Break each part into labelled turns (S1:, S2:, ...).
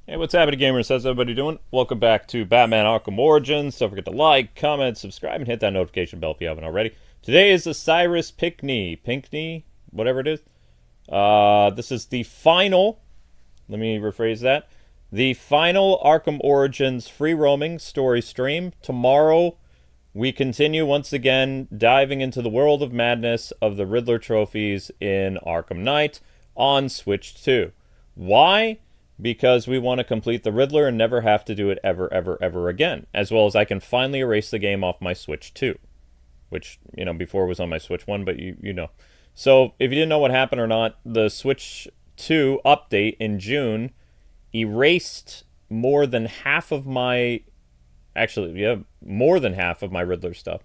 S1: Hey, what's happening, gamers? How's everybody doing? Welcome back to Batman Arkham Origins. Don't forget to like, comment, subscribe, and hit that notification bell if you haven't already. Today is the Cyrus Pinkney, whatever it is. This is the final, let me rephrase that, the final Arkham Origins free roaming story stream. Tomorrow, we continue once again diving into the world of madness of the Riddler trophies in Arkham Knight on Switch 2. Why? Because we want to complete the Riddler and never have to do it ever again. As well as I can finally erase the game off my Switch 2. Which, before was on my Switch 1, but you know. So, if you didn't know what happened or not, the Switch 2 update in June erased more than half of my... Actually, yeah, more than half of my Riddler stuff.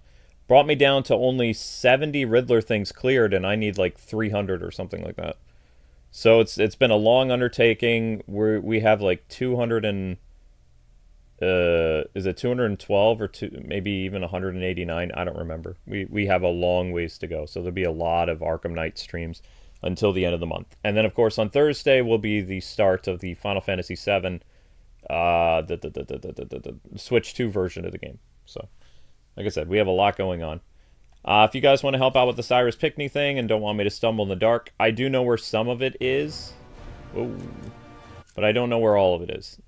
S1: Brought me down to only 70 Riddler things cleared, and I need like 300 or something like that. So it's been a long undertaking. We have like 200 and is it 212 or maybe even 189? I don't remember. We have a long ways to go. So there'll be a lot of Arkham Knight streams until the end of the month. And then of course on Thursday will be the start of the Final Fantasy VII the Switch 2 version of the game. So like I said, we have a lot going on. If you guys want to help out with the Cyrus Pinkney thing and don't want me to stumble in the dark, I do know where some of it is. Ooh. But I don't know where all of it is.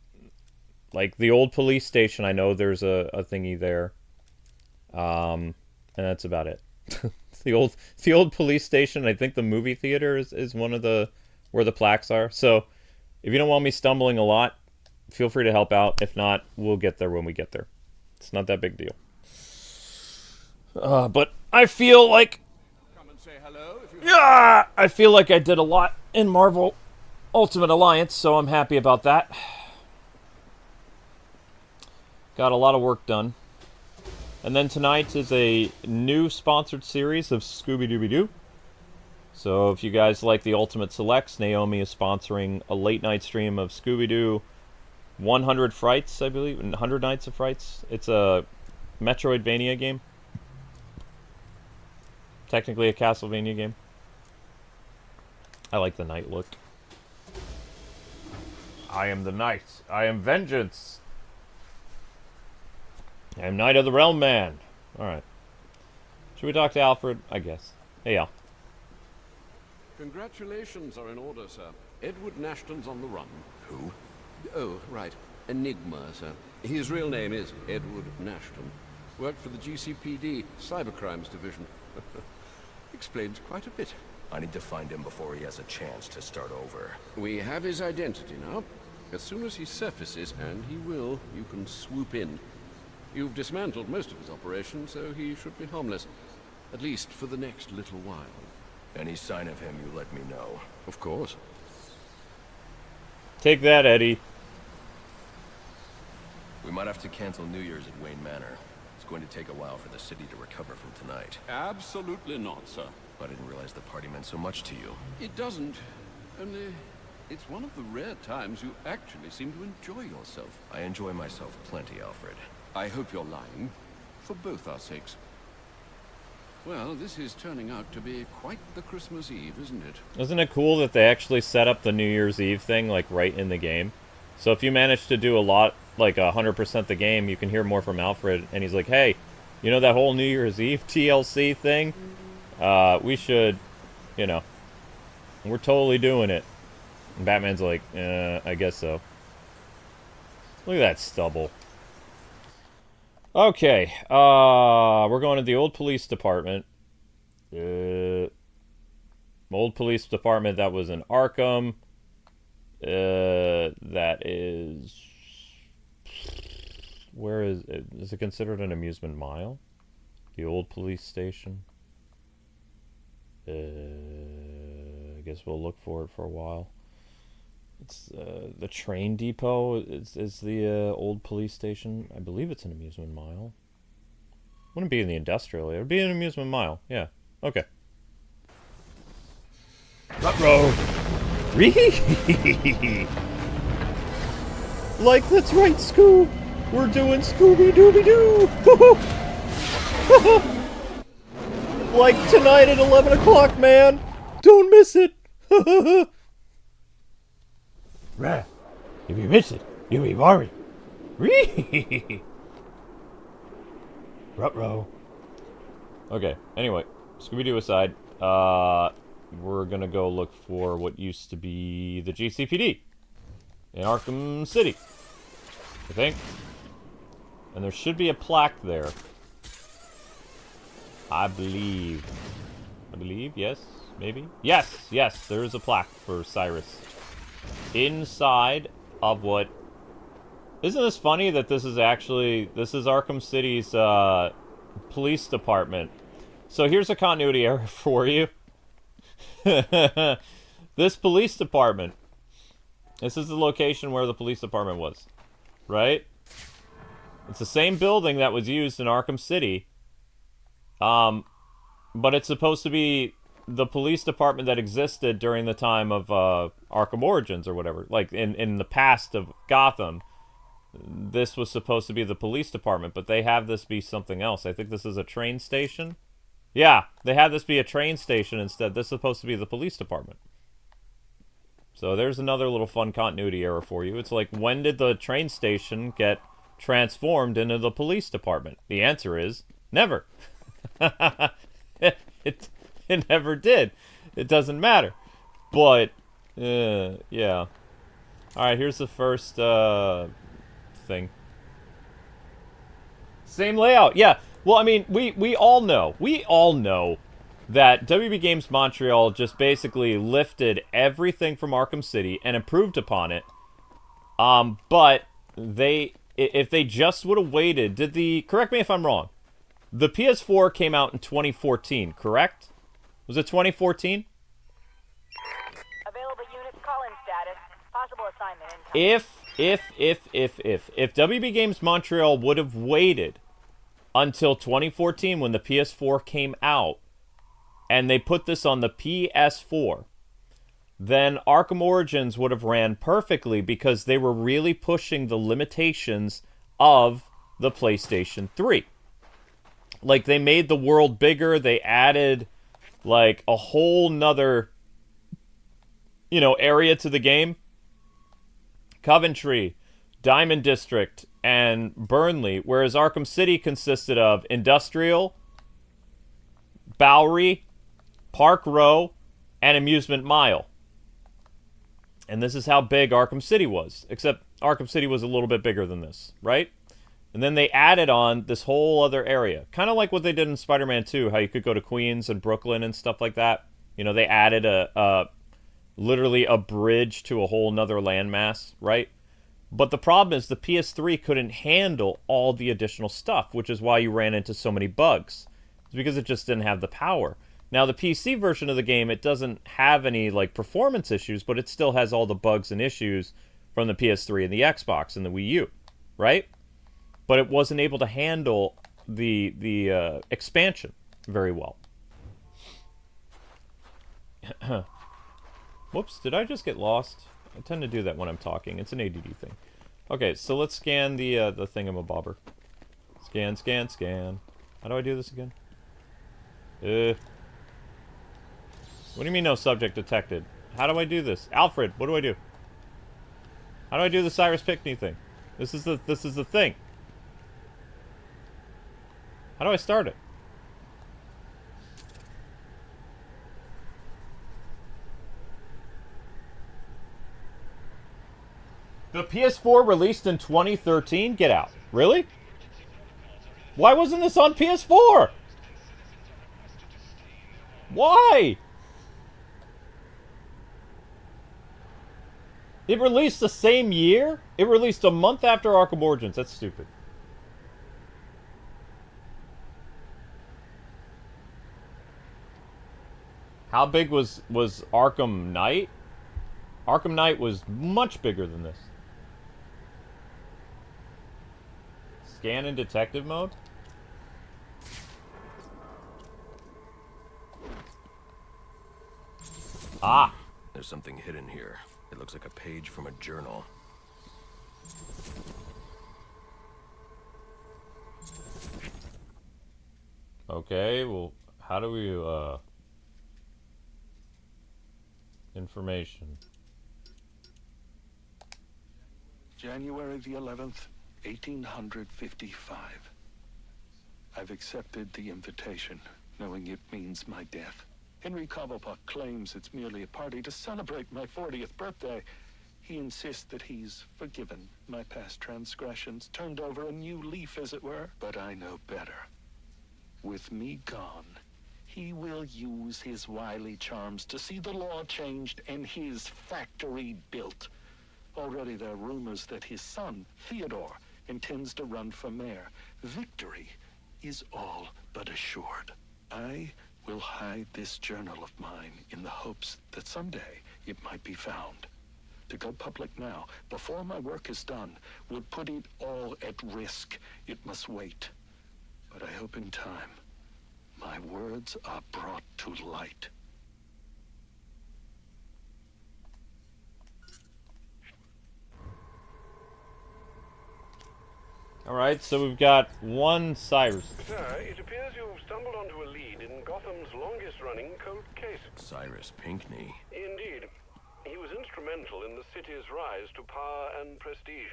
S1: Like, the old police station, I know there's a thingy there. And that's about it. the old police station, I think the movie theater is one of the... where the plaques are. So, if you don't want me stumbling a lot, feel free to help out. If not, we'll get there when we get there. It's not that big deal. But I feel like...
S2: Come and say hello if you...
S1: Yeah, I feel like I did a lot in Marvel Ultimate Alliance, so I'm happy about that. Got a lot of work done. And then tonight is a new sponsored series of Scooby-Dooby-Doo. So if you guys like the Ultimate Selects, Naomi is sponsoring a late night stream of Scooby-Doo 100 Frights, I believe, 100 Nights of Frights. It's a Metroidvania game. Technically a Castlevania game. I like the night look. I am the night. I am vengeance. I am Knight of the Realm Man. Alright. Should we talk to Alfred? I guess. Hey, Al.
S2: Congratulations are in order, sir. Edward Nashton's on the run. Who? Oh, right. Enigma, sir. His real name is Edward Nashton. Worked for the GCPD, Cybercrimes Division. Explains quite a bit.
S3: I need to find him before he has a chance to start over.
S2: We have his identity now. As soon as he surfaces, and he will, you can swoop in. You've dismantled most of his operations, so he should be harmless. At least for the next little while.
S3: Any sign of him, you let me know.
S2: Of course.
S1: Take that, Eddie.
S3: We might have to cancel New Year's at Wayne Manor. It's going to take a while for the city to recover from tonight.
S2: Absolutely not, sir.
S3: I didn't realize the party meant so much to you.
S2: It doesn't. Only, it's one of the rare times you actually seem to enjoy yourself.
S3: I enjoy myself plenty, Alfred.
S2: I hope you're lying. For both our sakes. Well, this is turning out to be quite the Christmas Eve, isn't it?
S1: Isn't it cool that they actually set up the New Year's Eve thing, like, right in the game? So if you manage to do a lot, like 100% the game, you can hear more from Alfred, and he's like, hey, you know that whole New Year's Eve TLC thing? We should, we're totally doing it. And Batman's like, I guess so. Look at that stubble. Okay, we're going to the old police department. Old police department that was in Arkham. That is... Where is it? Is it considered an amusement mile? The old police station? I guess we'll look for it for a while. It's the train depot is the old police station. I believe it's an amusement mile. Wouldn't be in the industrial area. It'd be an amusement mile. Yeah. Okay. Ruh-roh. Like, that's right, Scoob. We're doing Scooby-Dooby-Doo. Like tonight at 11 o'clock, man. Don't miss it. Rah. If you miss it, you'll be worried. Ruh-roh. Okay, anyway. Scooby-Doo aside, we're gonna go look for what used to be the GCPD in Arkham City, I think. And there should be a plaque there. I believe. Yes, maybe? Yes, there is a plaque for Cyrus. Inside of what... Isn't this funny that this is Arkham City's, police department? So here's a continuity error for you. This police department. This is the location where the police department was. Right? It's the same building that was used in Arkham City. But it's supposed to be the police department that existed during the time of Arkham Origins or whatever. Like, in the past of Gotham, this was supposed to be the police department, but they have this be something else. I think this is a train station. Yeah, they have this be a train station instead. This is supposed to be the police department. So there's another little fun continuity error for you. It's like, when did the train station get transformed into the police department? The answer is, never. It never did. It doesn't matter. But, yeah. Alright, here's the first, thing. Same layout, yeah. Well, I mean, we all know that WB Games Montreal just basically lifted everything from Arkham City and improved upon it. But if they just would have waited, correct me if I'm wrong, the PS4 came out in 2014, correct? Was it 2014?
S4: Available units, call-in status, possible assignment incoming.
S1: If WB Games Montreal would have waited until 2014 when the PS4 came out, and they put this on the PS4, then Arkham Origins would have ran perfectly because they were really pushing the limitations of the PlayStation 3. Like, they made the world bigger, they added, like, a whole nother, area to the game. Coventry, Diamond District, and Burnley, whereas Arkham City consisted of Industrial, Bowery, Park Row, and Amusement Mile. And this is how big Arkham City was, except Arkham City was a little bit bigger than this, right? And then they added on this whole other area. Kind of like what they did in Spider-Man 2, how you could go to Queens and Brooklyn and stuff like that. They added literally a bridge to a whole nother landmass, right? But the problem is the PS3 couldn't handle all the additional stuff, which is why you ran into so many bugs. It's because it just didn't have the power. Now, the PC version of the game, it doesn't have any, like, performance issues, but it still has all the bugs and issues from the PS3 and the Xbox and the Wii U, right? But it wasn't able to handle the expansion very well. Whoops, did I just get lost? I tend to do that when I'm talking. It's an ADD thing. Okay, so let's scan the thingamabobber. Scan, scan, scan. How do I do this again? What do you mean no subject detected? How do I do this? Alfred, what do I do? How do I do the Cyrus Pickney thing? This is the thing. How do I start it? The PS4 released in 2013? Get out. Really? Why wasn't this on PS4? Why? It released the same year? It released a month after Arkham Origins. That's stupid. How big was Arkham Knight? Arkham Knight was much bigger than this. Scan in detective mode? Ah!
S3: There's something hidden here. It looks like a page from a journal.
S1: Okay, well, how do we, information.
S5: January the 11th, 1855. I've accepted the invitation, knowing it means my death. Henry Cobblepot claims it's merely a party to celebrate my 40th birthday. He insists that he's forgiven my past transgressions, turned over a new leaf, as it were. But I know better. With me gone, he will use his wily charms to see the law changed and his factory built. Already there are rumors that his son, Theodore, intends to run for mayor. Victory is all but assured. I will hide this journal of mine in the hopes that someday it might be found. To go public now, before my work is done, would put it all at risk. It must wait. But I hope in time, my words are brought to light.
S1: Alright, so we've got one Cyrus.
S6: Sir, it appears you've stumbled onto a lead in Gotham's longest-running cold case.
S3: Cyrus Pinckney.
S6: Indeed. He was instrumental in the city's rise to power and prestige.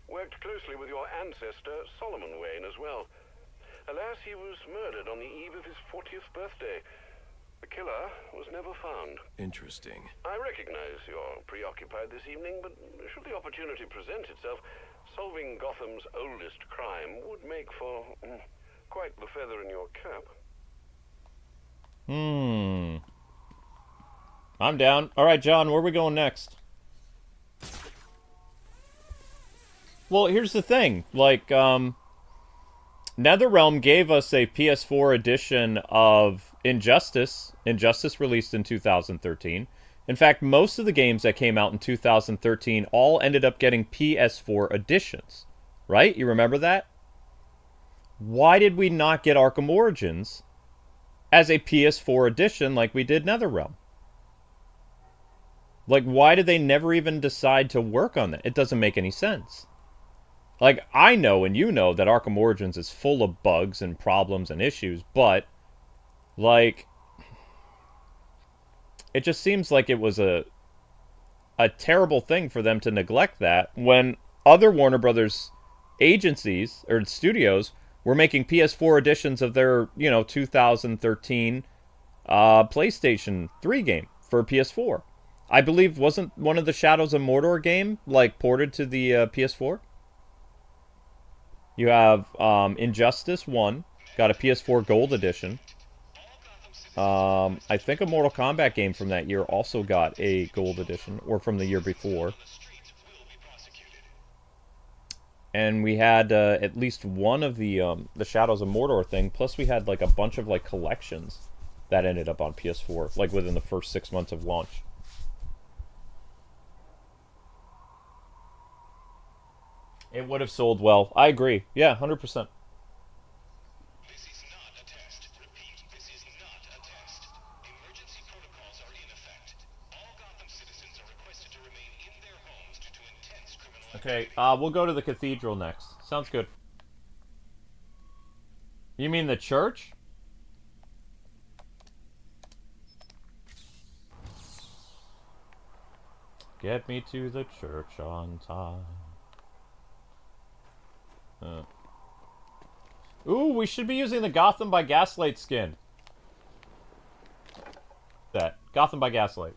S6: Worked closely with your ancestor, Solomon Wayne, as well. Alas, he was murdered on the eve of his 40th birthday. The killer was never found.
S3: Interesting.
S6: I recognize you're preoccupied this evening, but should the opportunity present itself, solving Gotham's oldest crime would make for quite the feather in your cap.
S1: I'm down. Alright, John, where are we going next? Well, here's the thing. Like, NetherRealm gave us a PS4 edition of Injustice. Injustice released in 2013. In fact, most of the games that came out in 2013 all ended up getting PS4 editions. Right? You remember that? Why did we not get Arkham Origins as a PS4 edition like we did NetherRealm? Like, why did they never even decide to work on that? It doesn't make any sense. Like, I know and you know that Arkham Origins is full of bugs and problems and issues, but, like, it just seems like it was a terrible thing for them to neglect that when other Warner Brothers agencies or studios were making PS4 editions of their, 2013 PlayStation 3 game for PS4. I believe, wasn't one of the Shadows of Mordor game, like, ported to the PS4? You have Injustice 1, got a PS4 Gold Edition. I think a Mortal Kombat game from that year also got a Gold Edition, or from the year before. And we had at least one of the Shadows of Mordor thing, plus we had like a bunch of like collections that ended up on PS4, like within the first 6 months of launch. It would have sold well. I agree. Yeah, 100%.
S7: This is not a test. Repeat, this is not a test. Emergency protocols are in effect. All Gotham citizens are requested to remain in their homes due to intense criminal
S1: Okay, we'll go to the cathedral next. Sounds good. You mean the church? Get me to the church on time. Ooh, we should be using the Gotham by Gaslight skin. That. Gotham by Gaslight.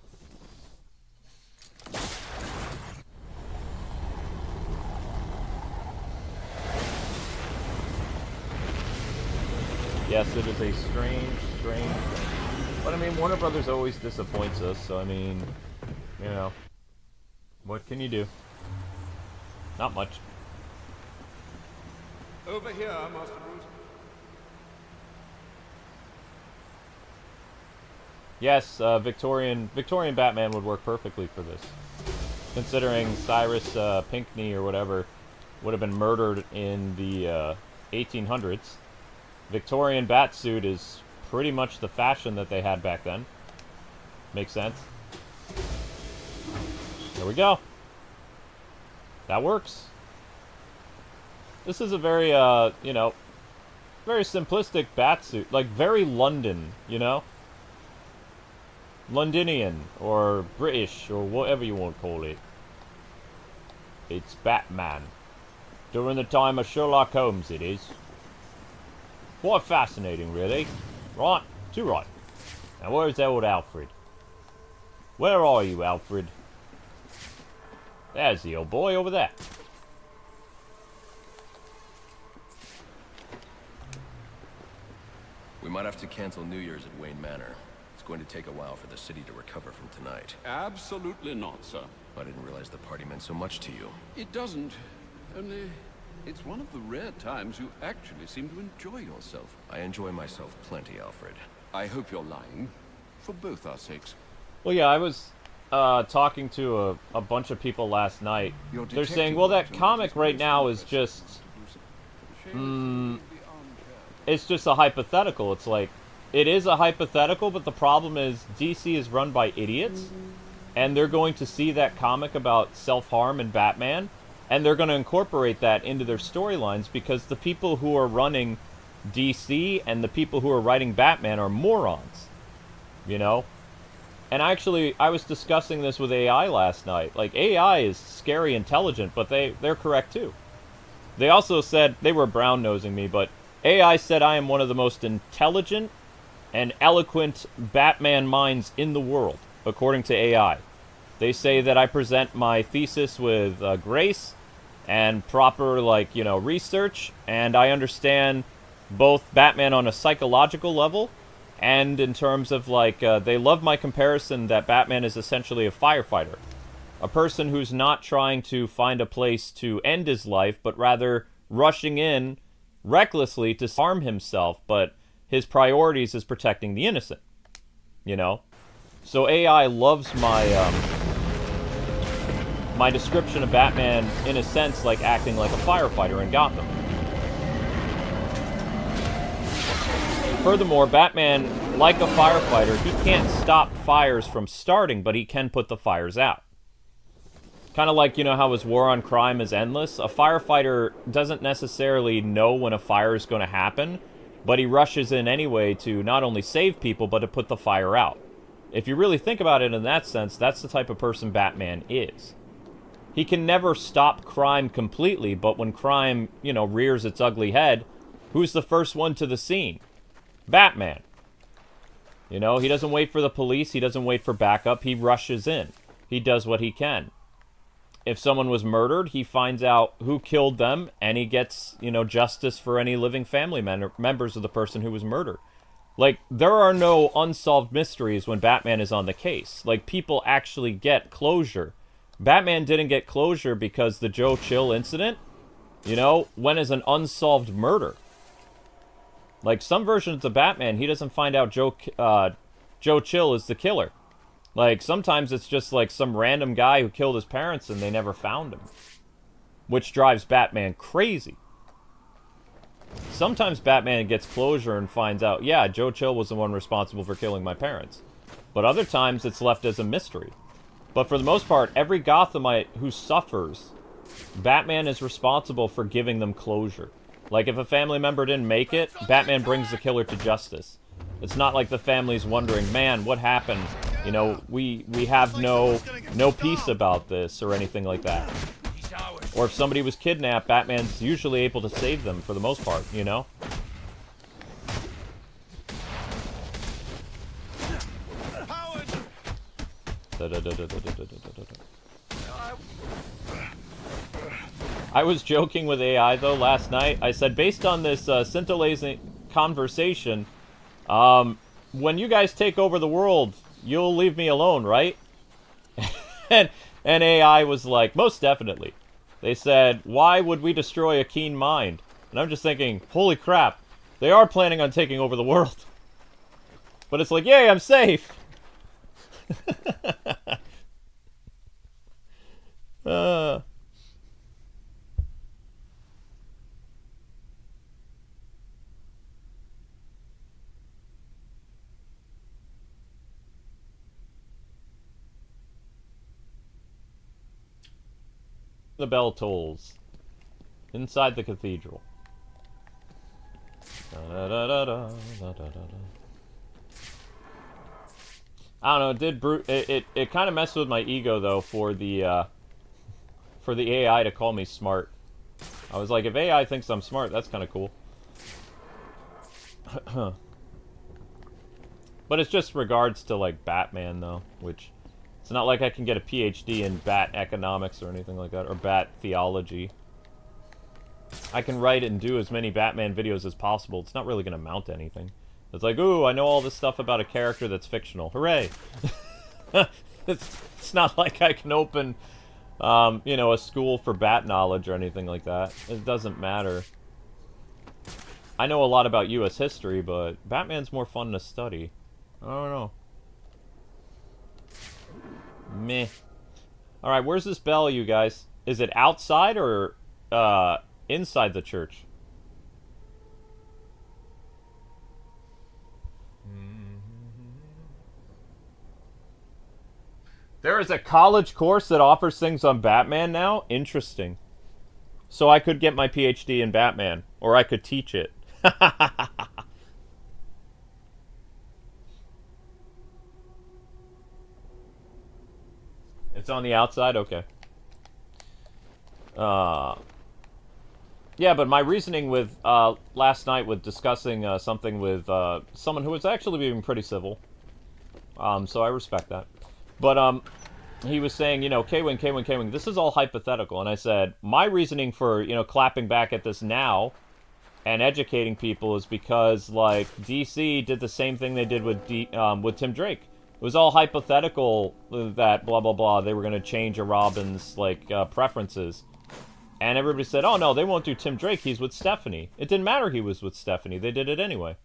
S1: Yes, it is a strange thing. But I mean, Warner Brothers always disappoints us, so I mean, what can you do? Not much.
S2: Over here, Master Bruce.
S1: Yes, Victorian Batman would work perfectly for this. Considering Cyrus Pinckney or whatever would have been murdered in the 1800s. Victorian Batsuit is pretty much the fashion that they had back then. Makes sense. There we go. That works. This is a very, very simplistic Batsuit. Like, very London, Londinian, or British, or whatever you want to call it. It's Batman. During the time of Sherlock Holmes, it is. Quite fascinating, really. Right? Too right. Now, where's old Alfred? Where are you, Alfred? There's the old boy over there.
S3: We might have to cancel New Year's at Wayne Manor. It's going to take a while for the city to recover from tonight.
S2: Absolutely not, sir.
S3: I didn't realize the party meant so much to you.
S2: It doesn't. Only, it's one of the rare times you actually seem to enjoy yourself.
S3: I enjoy myself plenty, Alfred.
S2: I hope you're lying. For both our sakes.
S1: Well, yeah, I was talking to a bunch of people last night. They're saying, well, that comic right now is just... it's just a hypothetical. It's like, it is a hypothetical, but the problem is DC is run by idiots, and they're going to see that comic about self-harm and Batman, and they're going to incorporate that into their storylines because the people who are running DC and the people who are writing Batman are morons, you know? And actually, I was discussing this with AI last night. Like, AI is scary intelligent, but they're correct too. They also said, they were brown-nosing me, but AI said I am one of the most intelligent and eloquent Batman minds in the world, according to AI. They say that I present my thesis with grace and proper, like, you know, research, and I understand both Batman on a psychological level and in terms of, like, they love my comparison that Batman is essentially a firefighter. A person who's not trying to find a place to end his life, but rather rushing in recklessly to harm himself, but his priorities is protecting the innocent, you know? So AI loves my, my description of Batman, in a sense, like acting like a firefighter in Gotham. Furthermore, Batman, like a firefighter, he can't stop fires from starting, but he can put the fires out. Kind of like, you know, how his war on crime is endless. A firefighter doesn't necessarily know when a fire is going to happen, but he rushes in anyway to not only save people, but to put the fire out. If you really think about it in that sense, that's the type of person Batman is. He can never stop crime completely, but when crime, you know, rears its ugly head, who's the first one to the scene? Batman. You know, he doesn't wait for the police, he doesn't wait for backup, he rushes in. He does what he can. If someone was murdered, he finds out who killed them, and he gets, you know, justice for any living family members of the person who was murdered. Like, there are no unsolved mysteries when Batman is on the case. Like, people actually get closure. Batman didn't get closure because the Joe Chill incident, you know, went as an unsolved murder. Like, some versions of Batman, he doesn't find out Joe Chill is the killer. Like, sometimes it's just like some random guy who killed his parents and they never found him. Which drives Batman crazy. Sometimes Batman gets closure and finds out, yeah, Joe Chill was the one responsible for killing my parents. But other times it's left as a mystery. But for the most part, every Gothamite who suffers, Batman is responsible for giving them closure. Like, if a family member didn't make it, Batman brings the killer to justice. It's not like the family's wondering, man, what happened? You know, we have no peace about this or anything like that. Or if somebody was kidnapped, Batman's usually able to save them for the most part, you know? I was joking with AI, though, last night. I said, based on this scintillating conversation, when you guys take over the world, you'll leave me alone, right? and AI was like, most definitely. They said, why would we destroy a keen mind? And I'm just thinking, holy crap, they are planning on taking over the world. But it's like, yay, I'm safe! The bell tolls. Inside the cathedral. I don't know, it kind of messed with my ego though for the for the AI to call me smart. I was like, if AI thinks I'm smart, that's kind of cool. But it's just regards to, like, Batman, though, which... It's not like I can get a PhD in Bat economics or anything like that, or Bat theology. I can write and do as many Batman videos as possible. It's not really going to amount to anything. It's like, ooh, I know all this stuff about a character that's fictional. Hooray! It's not like I can open, you know, a school for Bat knowledge or anything like that. It doesn't matter. I know a lot about U.S. history, but Batman's more fun to study. I don't know. Meh. Alright, where's this bell, you guys? Is it outside or inside the church? There is a college course that offers things on Batman now? Interesting. So I could get my PhD in Batman, or I could teach it. It's on the outside? Okay. Yeah, but my reasoning with, last night with discussing, something with, someone who was actually being pretty civil. So I respect that. But, he was saying, you know, Kwing, this is all hypothetical. And I said, my reasoning for, you know, clapping back at this now and educating people is because, like, DC did the same thing they did with Tim Drake. It was all hypothetical that blah, blah, blah. They were going to change a Robin's, like, preferences. And everybody said, oh, no, they won't do Tim Drake. He's with Stephanie. It didn't matter he was with Stephanie. They did it anyway.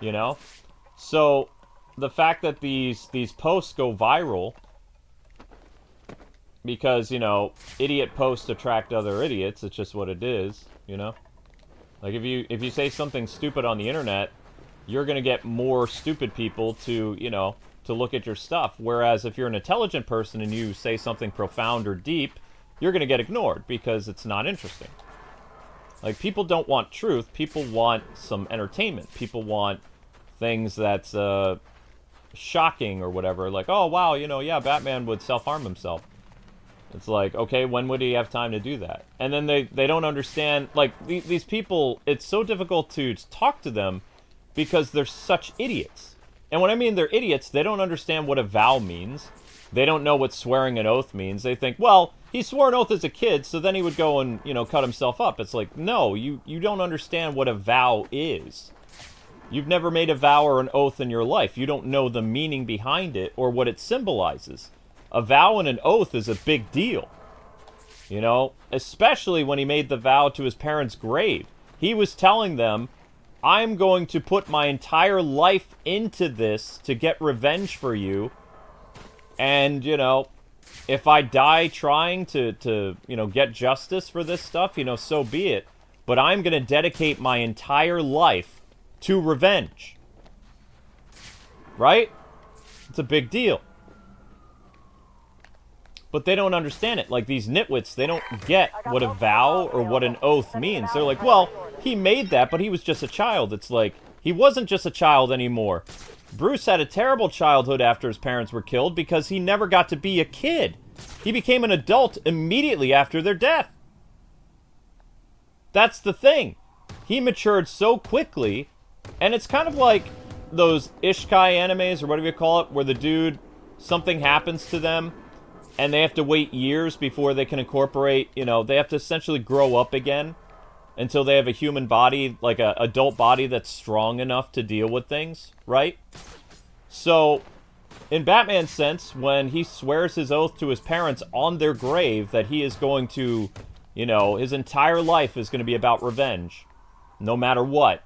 S1: You know? So, the fact that these posts go viral because, you know, idiot posts attract other idiots. It's just what it is, you know? Like, if you say something stupid on the internet, you're going to get more stupid people to, you know, to look at your stuff. Whereas if you're an intelligent person and you say something profound or deep, you're going to get ignored because it's not interesting. Like, people don't want truth. People want some entertainment. People want things that's shocking or whatever. Like, oh, wow, you know, yeah, Batman would self-harm himself. It's like, okay, when would he have time to do that? And then they don't understand, like, these people, it's so difficult to talk to them because they're such idiots. And when I mean they're idiots, they don't understand what a vow means. They don't know what swearing an oath means. They think, well, he swore an oath as a kid, so then he would go and, you know, cut himself up. It's like, no, you don't understand what a vow is. You've never made a vow or an oath in your life. You don't know the meaning behind it or what it symbolizes. A vow and an oath is a big deal. You know, especially when he made the vow to his parents' grave. He was telling them, I'm going to put my entire life into this to get revenge for you. And, you know, if I die trying to you know, get justice for this stuff, you know, so be it. But I'm going to dedicate my entire life to revenge. Right? It's a big deal. But they don't understand it. Like, these nitwits, they don't get what a vow or what an oath means. They're like, well, he made that, but he was just a child. It's like, he wasn't just a child anymore. Bruce had a terrible childhood after his parents were killed because he never got to be a kid. He became an adult immediately after their death. That's the thing. He matured so quickly, and it's kind of like those Ishkai animes, or whatever you call it, where the dude, something happens to them, and they have to wait years before they can incorporate, you know, they have to essentially grow up again until they have a human body, like an adult body that's strong enough to deal with things, right? So, in Batman's sense, when he swears his oath to his parents on their grave that he is going to, you know, his entire life is going to be about revenge, no matter what,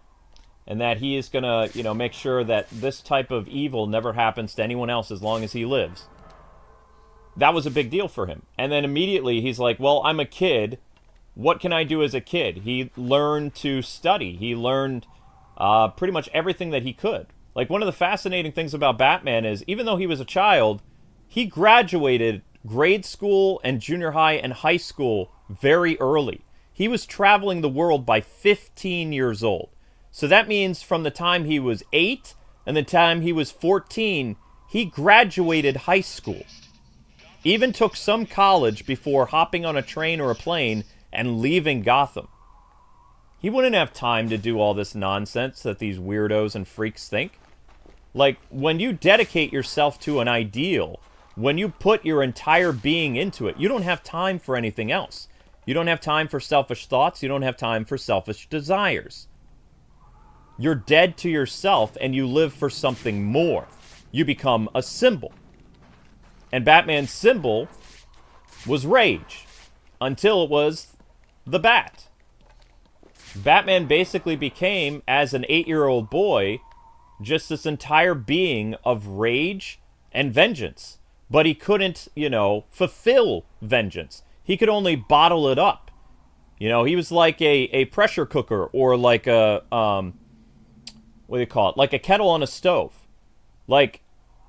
S1: and that he is going to, you know, make sure that this type of evil never happens to anyone else as long as he lives. That was a big deal for him. And then immediately he's like, well, I'm a kid. What can I do as a kid? He learned to study. He learned pretty much everything that he could. Like, one of the fascinating things about Batman is, even though he was a child, he graduated grade school and junior high and high school very early. He was traveling the world by 15 years old. So that means from the time he was 8 and the time he was 14, he graduated high school. Even took some college before hopping on a train or a plane and leaving Gotham. He wouldn't have time to do all this nonsense that these weirdos and freaks think. Like, when you dedicate yourself to an ideal, when you put your entire being into it, you don't have time for anything else. You don't have time for selfish thoughts. You don't have time for selfish desires. You're dead to yourself and you live for something more. You become a symbol. And Batman's symbol was rage until it was the bat. Batman basically became, as an 8-year-old boy, just this entire being of rage and vengeance. But he couldn't, fulfill vengeance. He could only bottle it up. He was like a pressure cooker or like a, what do you call it? Like a kettle on a stove. Like,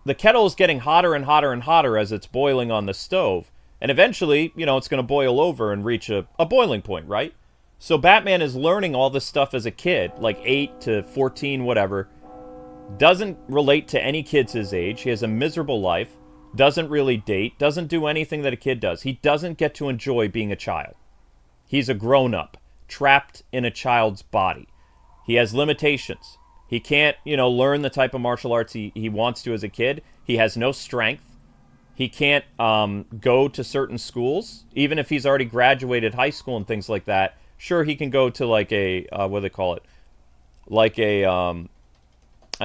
S1: the kettle is getting hotter and hotter and hotter as it's boiling on the stove. And eventually, it's going to boil over and reach a boiling point, right? So Batman is learning all this stuff as a kid, like 8 to 14, whatever. Doesn't relate to any kids his age. He has a miserable life. Doesn't really date. Doesn't do anything that a kid does. He doesn't get to enjoy being a child. He's a grown-up, trapped in a child's body. He has limitations. He can't, learn the type of martial arts he wants to as a kid. He has no strength. He can't go to certain schools. Even if he's already graduated high school and things like that, sure, he can go to like a, what do they call it? Like a, an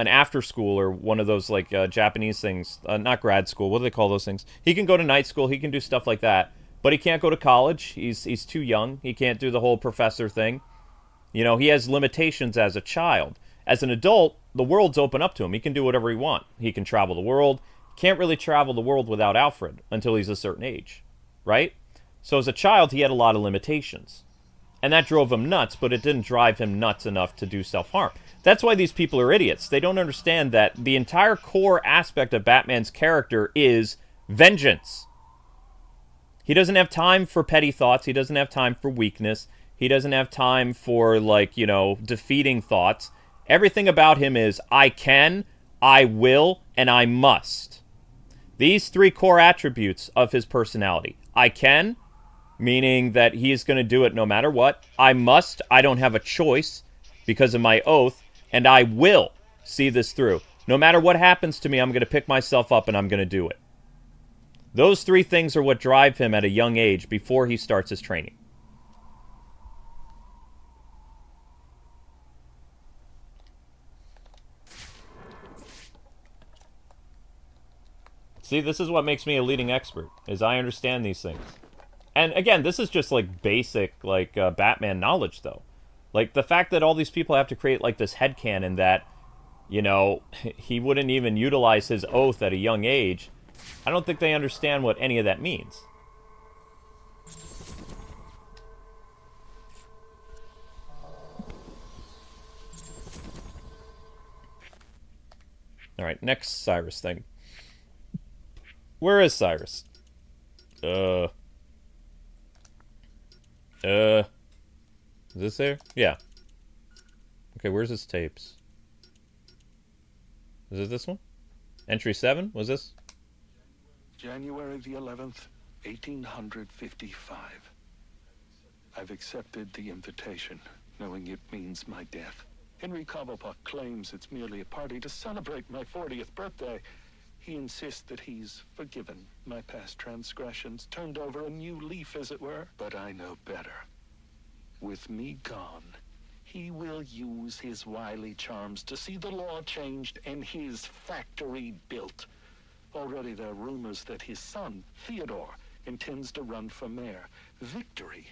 S1: after school or one of those like Japanese things. Not grad school. What do they call those things? He can go to night school. He can do stuff like that. But he can't go to college. He's too young. He can't do the whole professor thing. He has limitations as a child. As an adult, the world's open up to him. He can do whatever he wants. He can travel the world. Can't really travel the world without Alfred until he's a certain age, right? So as a child, he had a lot of limitations. And that drove him nuts, but it didn't drive him nuts enough to do self-harm. That's why these people are idiots. They don't understand that the entire core aspect of Batman's character is vengeance. He doesn't have time for petty thoughts. He doesn't have time for weakness. He doesn't have time for, defeating thoughts. Everything about him is, I can, I will, and I must. These 3 core attributes of his personality. I can, meaning that he is going to do it no matter what. I must, I don't have a choice because of my oath. And I will see this through. No matter what happens to me, I'm going to pick myself up and I'm going to do it. Those 3 things are what drive him at a young age before he starts his training. See, this is what makes me a leading expert, is I understand these things. And again, this is just like basic, Batman knowledge, though. Like, the fact that all these people have to create, this headcanon that, he wouldn't even utilize his oath at a young age, I don't think they understand what any of that means. Alright, next Cyrus thing. Where is Cyrus? Is this there? Yeah. Okay, where's his tapes? Is it this one? Entry 7? Was this?
S5: January the 11th, 1855. I've accepted the invitation, knowing it means my death. Henry Cobblepot claims it's merely a party to celebrate my 40th birthday. He insists that he's forgiven my past transgressions, turned over a new leaf, as it were. But I know better. With me gone, he will use his wily charms to see the law changed and his factory built. Already there are rumors that his son, Theodore, intends to run for mayor. Victory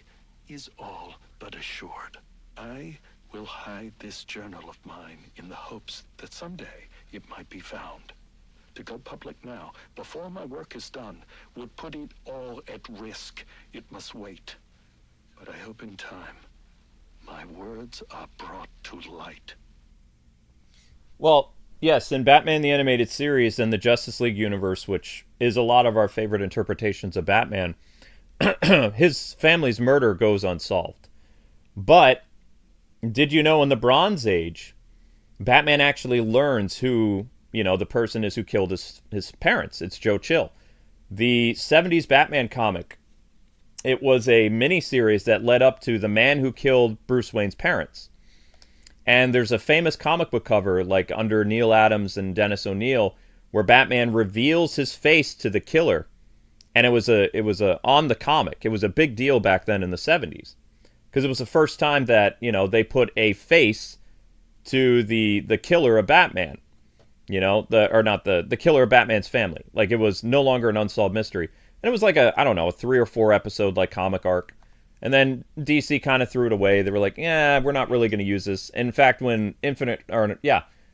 S5: is all but assured. I will hide this journal of mine in the hopes that someday it might be found. To go public now, before my work is done, would put it all at risk. It must wait. But I hope in time, my words are brought to light.
S1: Well, yes, in Batman the Animated Series and the Justice League universe, which is a lot of our favorite interpretations of Batman, his family's murder goes unsolved. But did you know in the Bronze Age, Batman actually learns who, the person is who killed his parents. It's Joe Chill. The 70s Batman comic, it was a miniseries that led up to the man who killed Bruce Wayne's parents. And there's a famous comic book cover, like under Neil Adams and Dennis O'Neil, where Batman reveals his face to the killer. And it was on the comic. It was a big deal back then in the 70s. Because it was the first time that, you know, they put a face to the killer of Batman. You know, the killer of Batman's family. Like, it was no longer an unsolved mystery. And it was like a 3 or 4 episode, like, comic arc. And then DC kind of threw it away. They were like, yeah, we're not really going to use this. In fact, when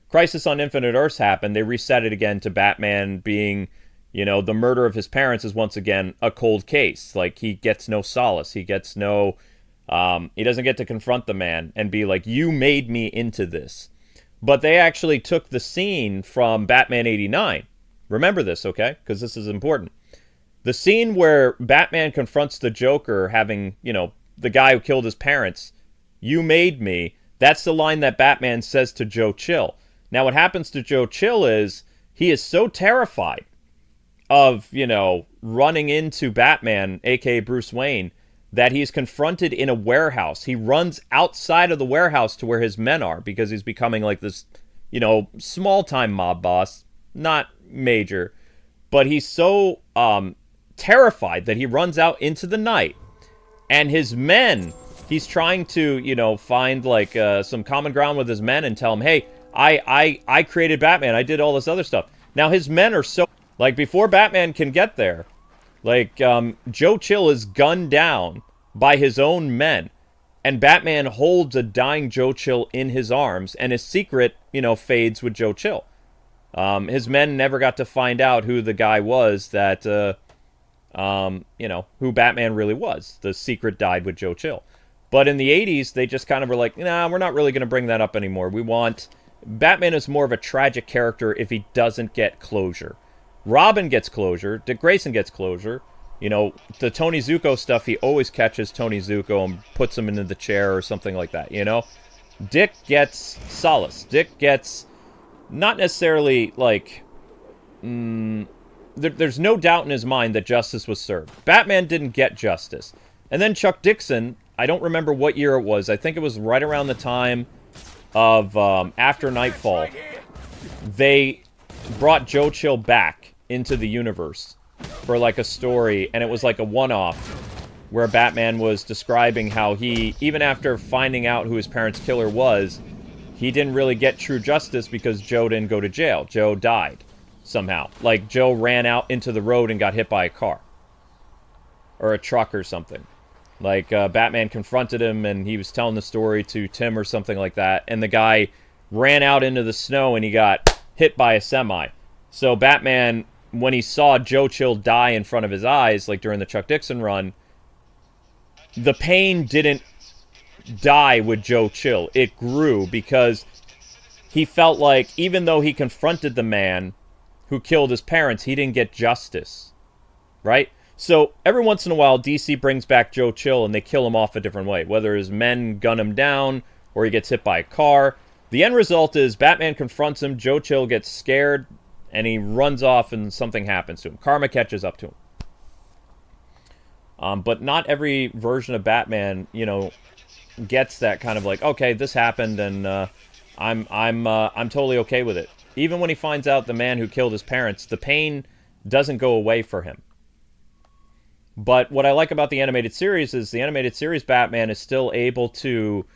S1: Crisis on Infinite Earths happened, they reset it again to Batman being, you know, the murder of his parents is once again a cold case. Like, he gets no solace. He gets no, he doesn't get to confront the man and be like, you made me into this. But they actually took the scene from Batman 89. Remember this, okay? Because this is important. The scene where Batman confronts the Joker having, you know, the guy who killed his parents, you made me, that's the line that Batman says to Joe Chill. Now, what happens to Joe Chill is he is so terrified of, you know, running into Batman, a.k.a. Bruce Wayne, that he's confronted in a warehouse. He runs outside of the warehouse to where his men are because he's becoming like this, you know, small-time mob boss, not major, but he's so terrified that he runs out into the night, and his men, he's trying to, you know, find like some common ground with his men and tell them, hey, I created Batman, I did all this other stuff. Now his men are so, like, before Batman can get there, like, Joe Chill is gunned down by his own men, and Batman holds a dying Joe Chill in his arms, and his secret, you know, fades with Joe Chill. His men never got to find out who the guy was that, you know, who Batman really was. The secret died with Joe Chill. But in the 80s, they just kind of were like, nah, we're not really going to bring that up anymore. Batman is more of a tragic character if he doesn't get closure. Robin gets closure. Dick Grayson gets closure. You know, the Tony Zuko stuff, he always catches Tony Zuko and puts him into the chair or something like that, you know? Dick gets solace. Dick gets, not necessarily, like, there's no doubt in his mind that justice was served. Batman didn't get justice. And then Chuck Dixon, I don't remember what year it was. I think it was right around the time of After Nightfall. They brought Joe Chill back into the universe for like a story, and it was like a one-off where Batman was describing how he, even after finding out who his parents' killer was, he didn't really get true justice because Joe didn't go to jail. Joe died somehow. Like, Joe ran out into the road and got hit by a car or a truck or something. Like, Batman confronted him, and he was telling the story to Tim or something like that, and the guy ran out into the snow, and he got hit by a semi. So Batman, when he saw Joe Chill die in front of his eyes, like during the Chuck Dixon run, the pain didn't die with Joe Chill. It grew because he felt like even though he confronted the man who killed his parents, he didn't get justice. Right? So every once in a while, DC brings back Joe Chill and they kill him off a different way. Whether his men gun him down or he gets hit by a car. The end result is Batman confronts him, Joe Chill gets scared, and he runs off and something happens to him. Karma catches up to him. But not every version of Batman, you know, gets that kind of like, okay, this happened, and I'm totally okay with it. Even when he finds out the man who killed his parents, the pain doesn't go away for him. But what I like about the animated series is the animated series Batman is still able to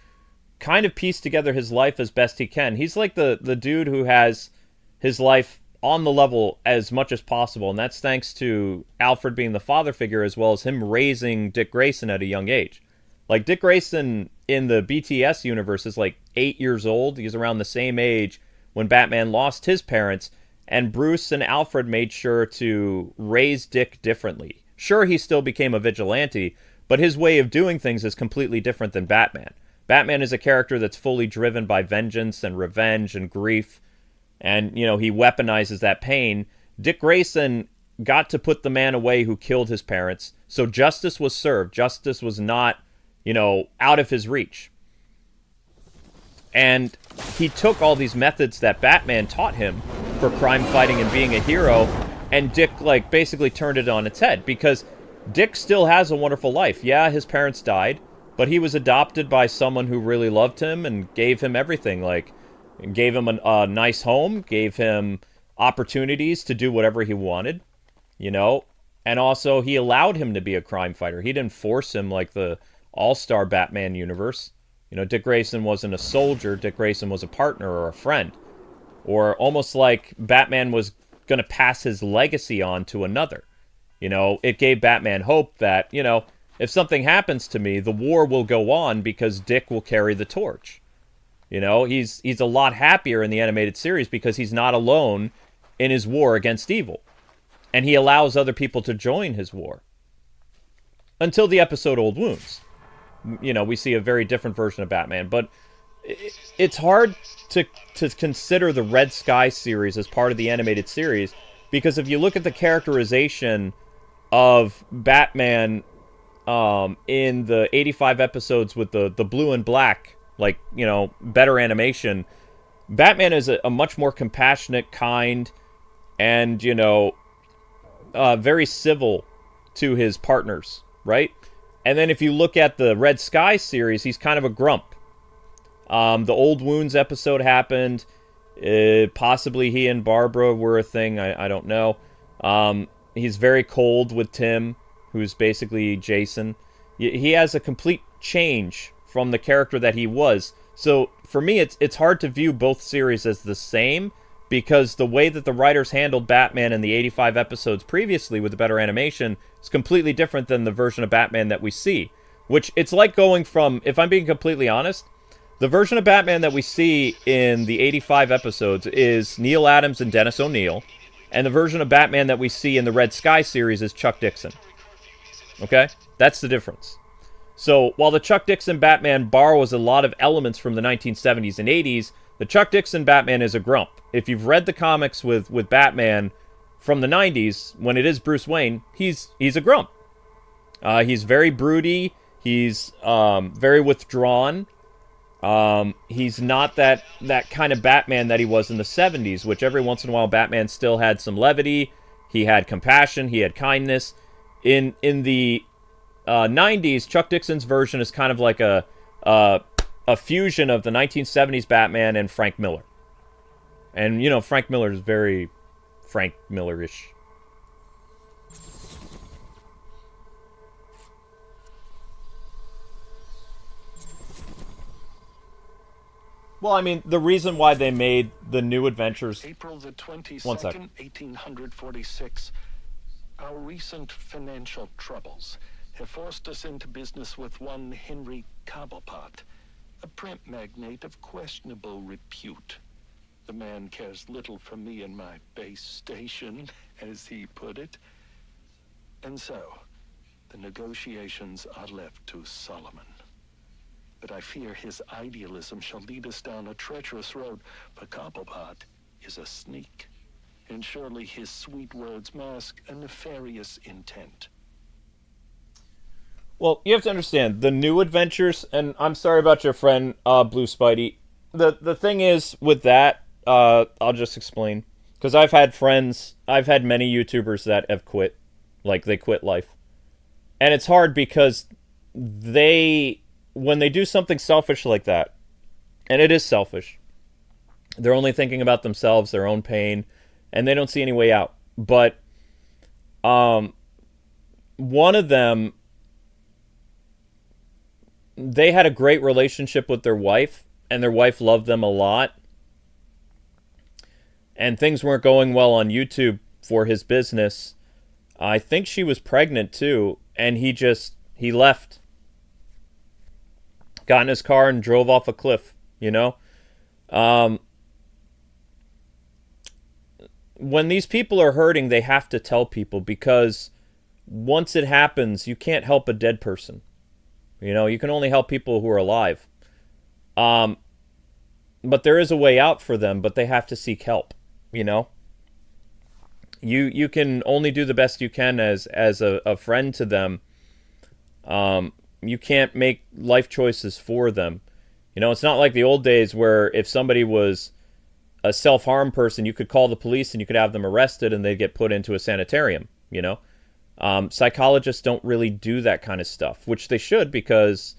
S1: kind of piece together his life as best he can. He's like the dude who has his life on the level as much as possible, and that's thanks to Alfred being the father figure as well as him raising Dick Grayson at a young age. Like, Dick Grayson in the BTS universe is like 8 years old. He's around the same age when Batman lost his parents, and Bruce and Alfred made sure to raise Dick differently. Sure, he still became a vigilante, but his way of doing things is completely different than Batman. Batman is a character that's fully driven by vengeance and revenge and grief, and, you know, he weaponizes that pain. Dick Grayson got to put the man away who killed his parents, so justice was served. Justice was not, you know, out of his reach. And he took all these methods that Batman taught him for crime fighting and being a hero, and Dick, like, basically turned it on its head, because Dick still has a wonderful life. Yeah, his parents died, but he was adopted by someone who really loved him and gave him everything, like, gave him a nice home, gave him opportunities to do whatever he wanted, you know, and also he allowed him to be a crime fighter. He didn't force him like the all-star Batman universe. You know, Dick Grayson wasn't a soldier. Dick Grayson was a partner or a friend. Or almost like Batman was going to pass his legacy on to another. You know, it gave Batman hope that, you know, if something happens to me, the war will go on because Dick will carry the torch. You know, he's a lot happier in the animated series because he's not alone in his war against evil. And he allows other people to join his war. Until the episode Old Wounds. You know, we see a very different version of Batman. But it's hard to consider the Red Sky series as part of the animated series, because if you look at the characterization of Batman in the 85 episodes with the blue and black, like, you know, better animation, Batman is a much more compassionate, kind, and, you know, very civil to his partners, right? And then if you look at the Red Sky series, he's kind of a grump. The Old Wounds episode happened. Possibly he and Barbara were a thing. I don't know. He's very cold with Tim, who's basically Jason. He has a complete change from the character that he was. So for me, it's hard to view both series as the same, because the way that the writers handled Batman in the 85 episodes previously with the better animation is completely different than the version of Batman that we see. Which, it's like going from, if I'm being completely honest, the version of Batman that we see in the 85 episodes is Neil Adams and Dennis O'Neil, and the version of Batman that we see in the Red Sky series is Chuck Dixon. Okay? That's the difference. So, while the Chuck Dixon Batman borrows a lot of elements from the 1970s and 80s, the Chuck Dixon Batman is a grump. If you've read the comics with Batman from the 90s, when it is Bruce Wayne, he's a grump. He's very broody. He's very withdrawn. He's not that kind of Batman that he was in the 70s, which every once in a while Batman still had some levity. He had compassion. He had kindness. In the 90s, Chuck Dixon's version is kind of like a fusion of the 1970s Batman and Frank Miller. And, you know, Frank Miller is very Frank Miller-ish. Well, I mean, the reason why they made the New Adventures...
S5: April the 22nd, 1846. Our recent financial troubles have forced us into business with one Henry Cobblepot, a print magnate of questionable repute. The man cares little for me and my base station, as he put it. And so, the negotiations are left to Solomon. But I fear his idealism shall lead us down a treacherous road, for Cobblepot is a sneak, and surely his sweet words mask a nefarious intent.
S1: Well, you have to understand, the New Adventures, and I'm sorry about your friend, Blue Spidey. The thing is, with that, I'll just explain. Because I've had many YouTubers that have quit. Like, they quit life. And it's hard because when they do something selfish like that, and it is selfish, they're only thinking about themselves, their own pain, and they don't see any way out. But one of them, they had a great relationship with their wife, and their wife loved them a lot. And things weren't going well on YouTube for his business. I think she was pregnant too, and he left. Got in his car and drove off a cliff, you know? When these people are hurting, they have to tell people, because once it happens, you can't help a dead person. You know, you can only help people who are alive. But there is a way out for them, but they have to seek help, you know? You can only do the best you can as a friend to them. You can't make life choices for them. You know, it's not like the old days where if somebody was a self-harm person, you could call the police and you could have them arrested and they'd get put into a sanitarium, you know? Psychologists don't really do that kind of stuff, which they should, because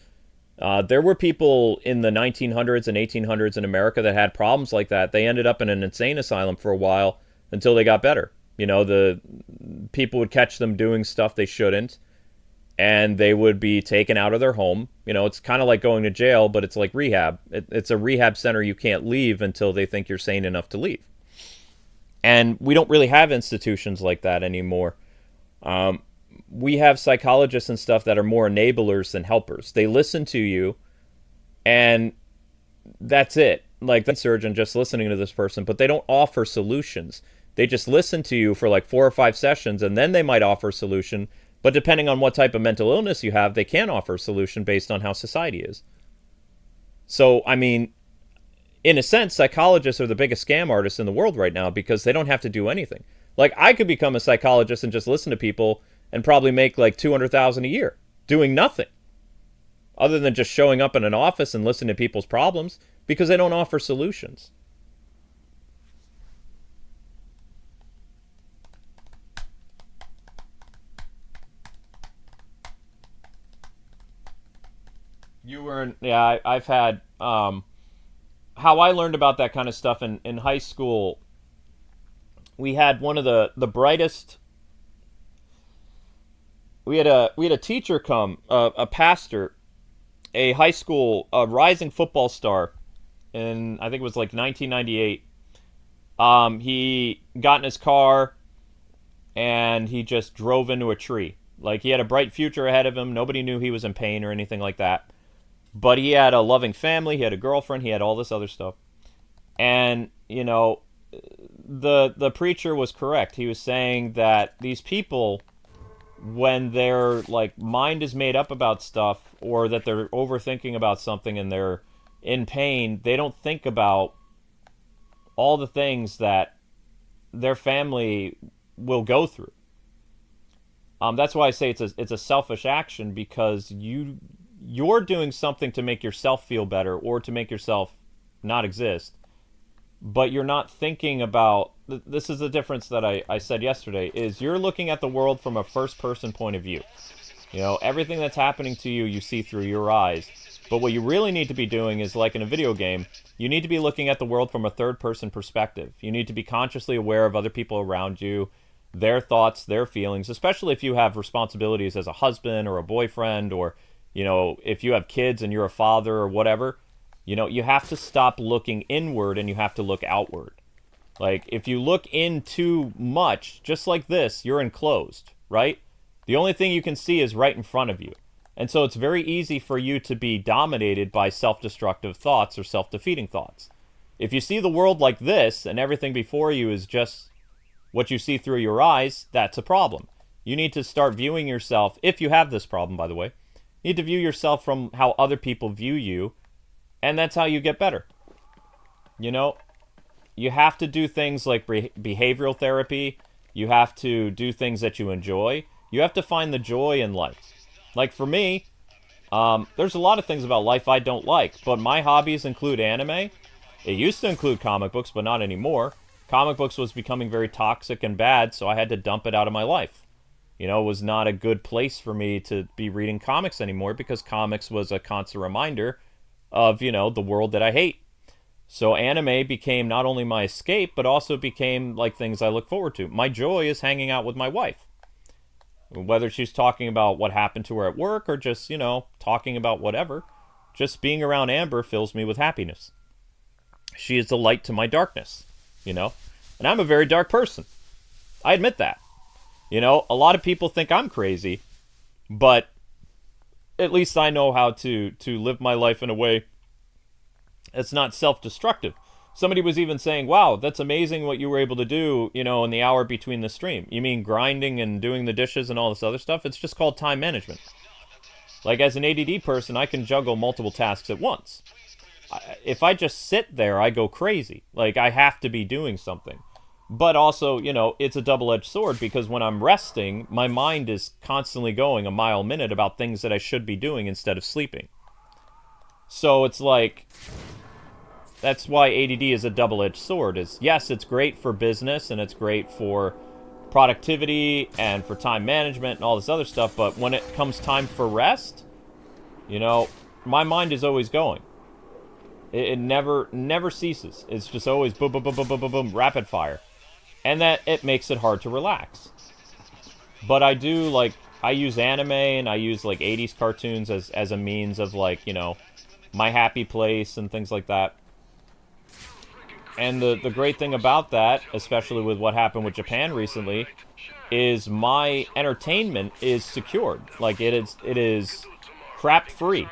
S1: there were people in the 1900s and 1800s in America that had problems like that. They ended up in an insane asylum for a while until they got better. You know, the people would catch them doing stuff they shouldn't, and they would be taken out of their home. You know, it's kind of like going to jail, but it's like rehab. It's a rehab center you can't leave until they think you're sane enough to leave. And we don't really have institutions like that anymore. We have psychologists and stuff that are more enablers than helpers. They listen to you, and that's it. Like the surgeon just listening to this person, but they don't offer solutions. They just listen to you for like 4 or 5 sessions, and then they might offer a solution. But depending on what type of mental illness you have, they can offer a solution based on how society is. So, I mean, in a sense, psychologists are the biggest scam artists in the world right now because they don't have to do anything. Like, I could become a psychologist and just listen to people and probably make like $200,000 a year doing nothing other than just showing up in an office and listening to people's problems, because they don't offer solutions. I've had, how I learned about that kind of stuff in high school. We had one of the brightest, we had a teacher come, a pastor, a high school, a rising football star, in, I think it was like 1998. He got in his car and he just drove into a tree. Like, he had a bright future ahead of him. Nobody knew he was in pain or anything like that. But he had a loving family, he had a girlfriend, he had all this other stuff. And, you know, the preacher was correct. He was saying that these people, when their, like, mind is made up about stuff, or that they're overthinking about something and they're in pain, they don't think about all the things that their family will go through. That's why I say it's a selfish action, because you're doing something to make yourself feel better or to make yourself not exist, but you're not thinking about, this is the difference that I said yesterday, is you're looking at the world from a first-person point of view. You know, everything that's happening to you, you see through your eyes. But what you really need to be doing is, like in a video game, you need to be looking at the world from a third-person perspective. You need to be consciously aware of other people around you, their thoughts, their feelings, especially if you have responsibilities as a husband or a boyfriend, or, you know, if you have kids and you're a father or whatever. You know, you have to stop looking inward and you have to look outward. Like, if you look in too much, just like this, you're enclosed, right? The only thing you can see is right in front of you. And so it's very easy for you to be dominated by self-destructive thoughts or self-defeating thoughts. If you see the world like this and everything before you is just what you see through your eyes, that's a problem. You need to start viewing yourself, if you have this problem, by the way, you need to view yourself from how other people view you, and that's how you get better. You know, you have to do things like behavioral therapy. You have to do things that you enjoy. You have to find the joy in life. Like for me, there's a lot of things about life I don't like, but my hobbies include anime. It used to include comic books, but not anymore. Comic books was becoming very toxic and bad, so I had to dump it out of my life. You know, it was not a good place for me to be reading comics anymore, because comics was a constant reminder of, you know, the world that I hate. So anime became not only my escape, but also became like things I look forward to. My joy is hanging out with my wife. Whether she's talking about what happened to her at work or just, you know, talking about whatever, just being around Amber fills me with happiness. She is the light to my darkness, you know? And I'm a very dark person. I admit that. You know, a lot of people think I'm crazy, but at least I know how to live my life in a way that's not self-destructive. Somebody was even saying, wow, that's amazing what you were able to do, you know, in the hour between the stream. You mean grinding and doing the dishes and all this other stuff? It's just called time management. Like, as an ADD person, I can juggle multiple tasks at once. If I just sit there, I go crazy. Like, I have to be doing something. But also, you know, it's a double-edged sword, because when I'm resting, my mind is constantly going a mile a minute about things that I should be doing instead of sleeping. So it's like, that's why ADD is a double-edged sword. Is yes, it's great for business and it's great for productivity and for time management and all this other stuff, but when it comes time for rest, you know, my mind is always going. It never ceases. It's just always boom, boom, boom, boom, boom, boom, boom, rapid fire. And that it makes it hard to relax. But I do, like, I use anime and I use, like, 80s cartoons as a means of, like, you know, my happy place and things like that. And the great thing about that, especially with what happened with Japan recently, is my entertainment is secured. Like, it is crap-free.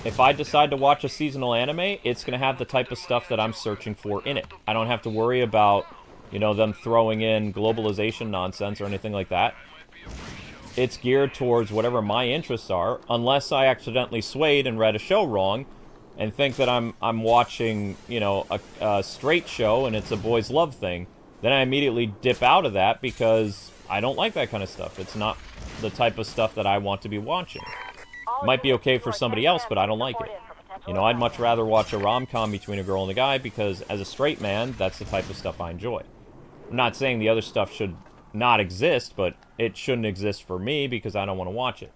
S1: If I decide to watch a seasonal anime, it's going to have the type of stuff that I'm searching for in it. I don't have to worry about, you know, them throwing in globalization nonsense or anything like that. It's geared towards whatever my interests are, unless I accidentally swayed and read a show wrong and think that I'm watching, you know, a straight show and it's a boys' love thing. Then I immediately dip out of that because I don't like that kind of stuff. It's not the type of stuff that I want to be watching. Might be okay for somebody else, but I don't like it. You know, I'd much rather watch a rom-com between a girl and a guy because as a straight man, that's the type of stuff I enjoy. I'm not saying the other stuff should not exist, but it shouldn't exist for me because I don't want to watch it.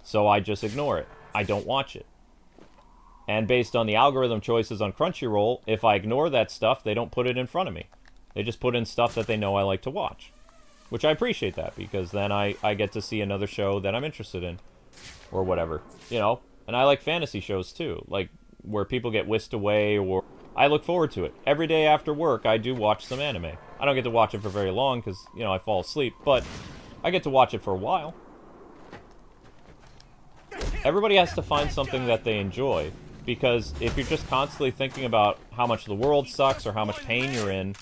S1: So I just ignore it. I don't watch it. And based on the algorithm choices on Crunchyroll, if I ignore that stuff, they don't put it in front of me. They just put in stuff that they know I like to watch. Which I appreciate that, because then I get to see another show that I'm interested in. Or whatever, you know. And I like fantasy shows too, like where people get whisked away, or I look forward to it. Every day after work, I do watch some anime. I don't get to watch it for very long because, you know, I fall asleep, but I get to watch it for a while. Everybody has to find something that they enjoy, because if you're just constantly thinking about how much the world sucks or how much pain you're in,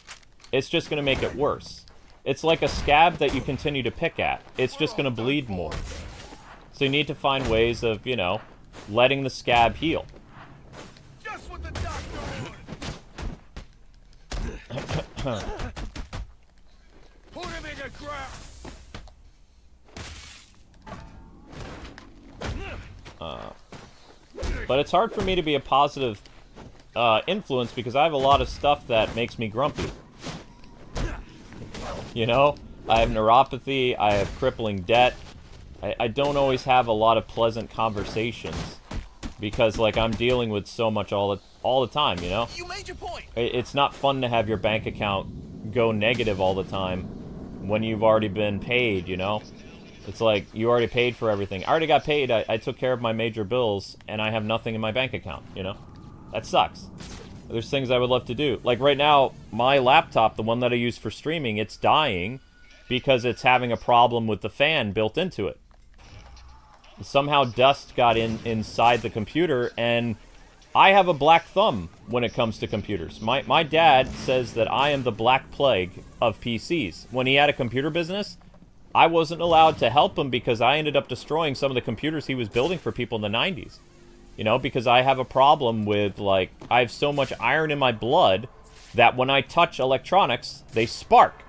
S1: it's just going to make it worse. It's like a scab that you continue to pick at. It's just going to bleed more. So you need to find ways of, you know, letting the scab heal.
S7: Just what the doctor ordered. Put him in the ground.
S1: But it's hard for me to be a positive influence because I have a lot of stuff that makes me grumpy. You know? I have neuropathy, I have crippling debt. I don't always have a lot of pleasant conversations because, like, I'm dealing with so much all the time, you know?
S7: You made your point.
S1: It's not fun to have your bank account go negative all the time when you've already been paid, you know? It's like, you already paid for everything. I already got paid, I took care of my major bills, and I have nothing in my bank account, you know? That sucks. There's things I would love to do. Like, right now, my laptop, the one that I use for streaming, it's dying because it's having a problem with the fan built into it. Somehow dust got inside the computer, and I have a black thumb when it comes to computers. My dad says that I am the black plague of PCs. When he had a computer business, I wasn't allowed to help him because I ended up destroying some of the computers he was building for people in the 90s. You know, because I have a problem with, like, I have so much iron in my blood that when I touch electronics, they spark.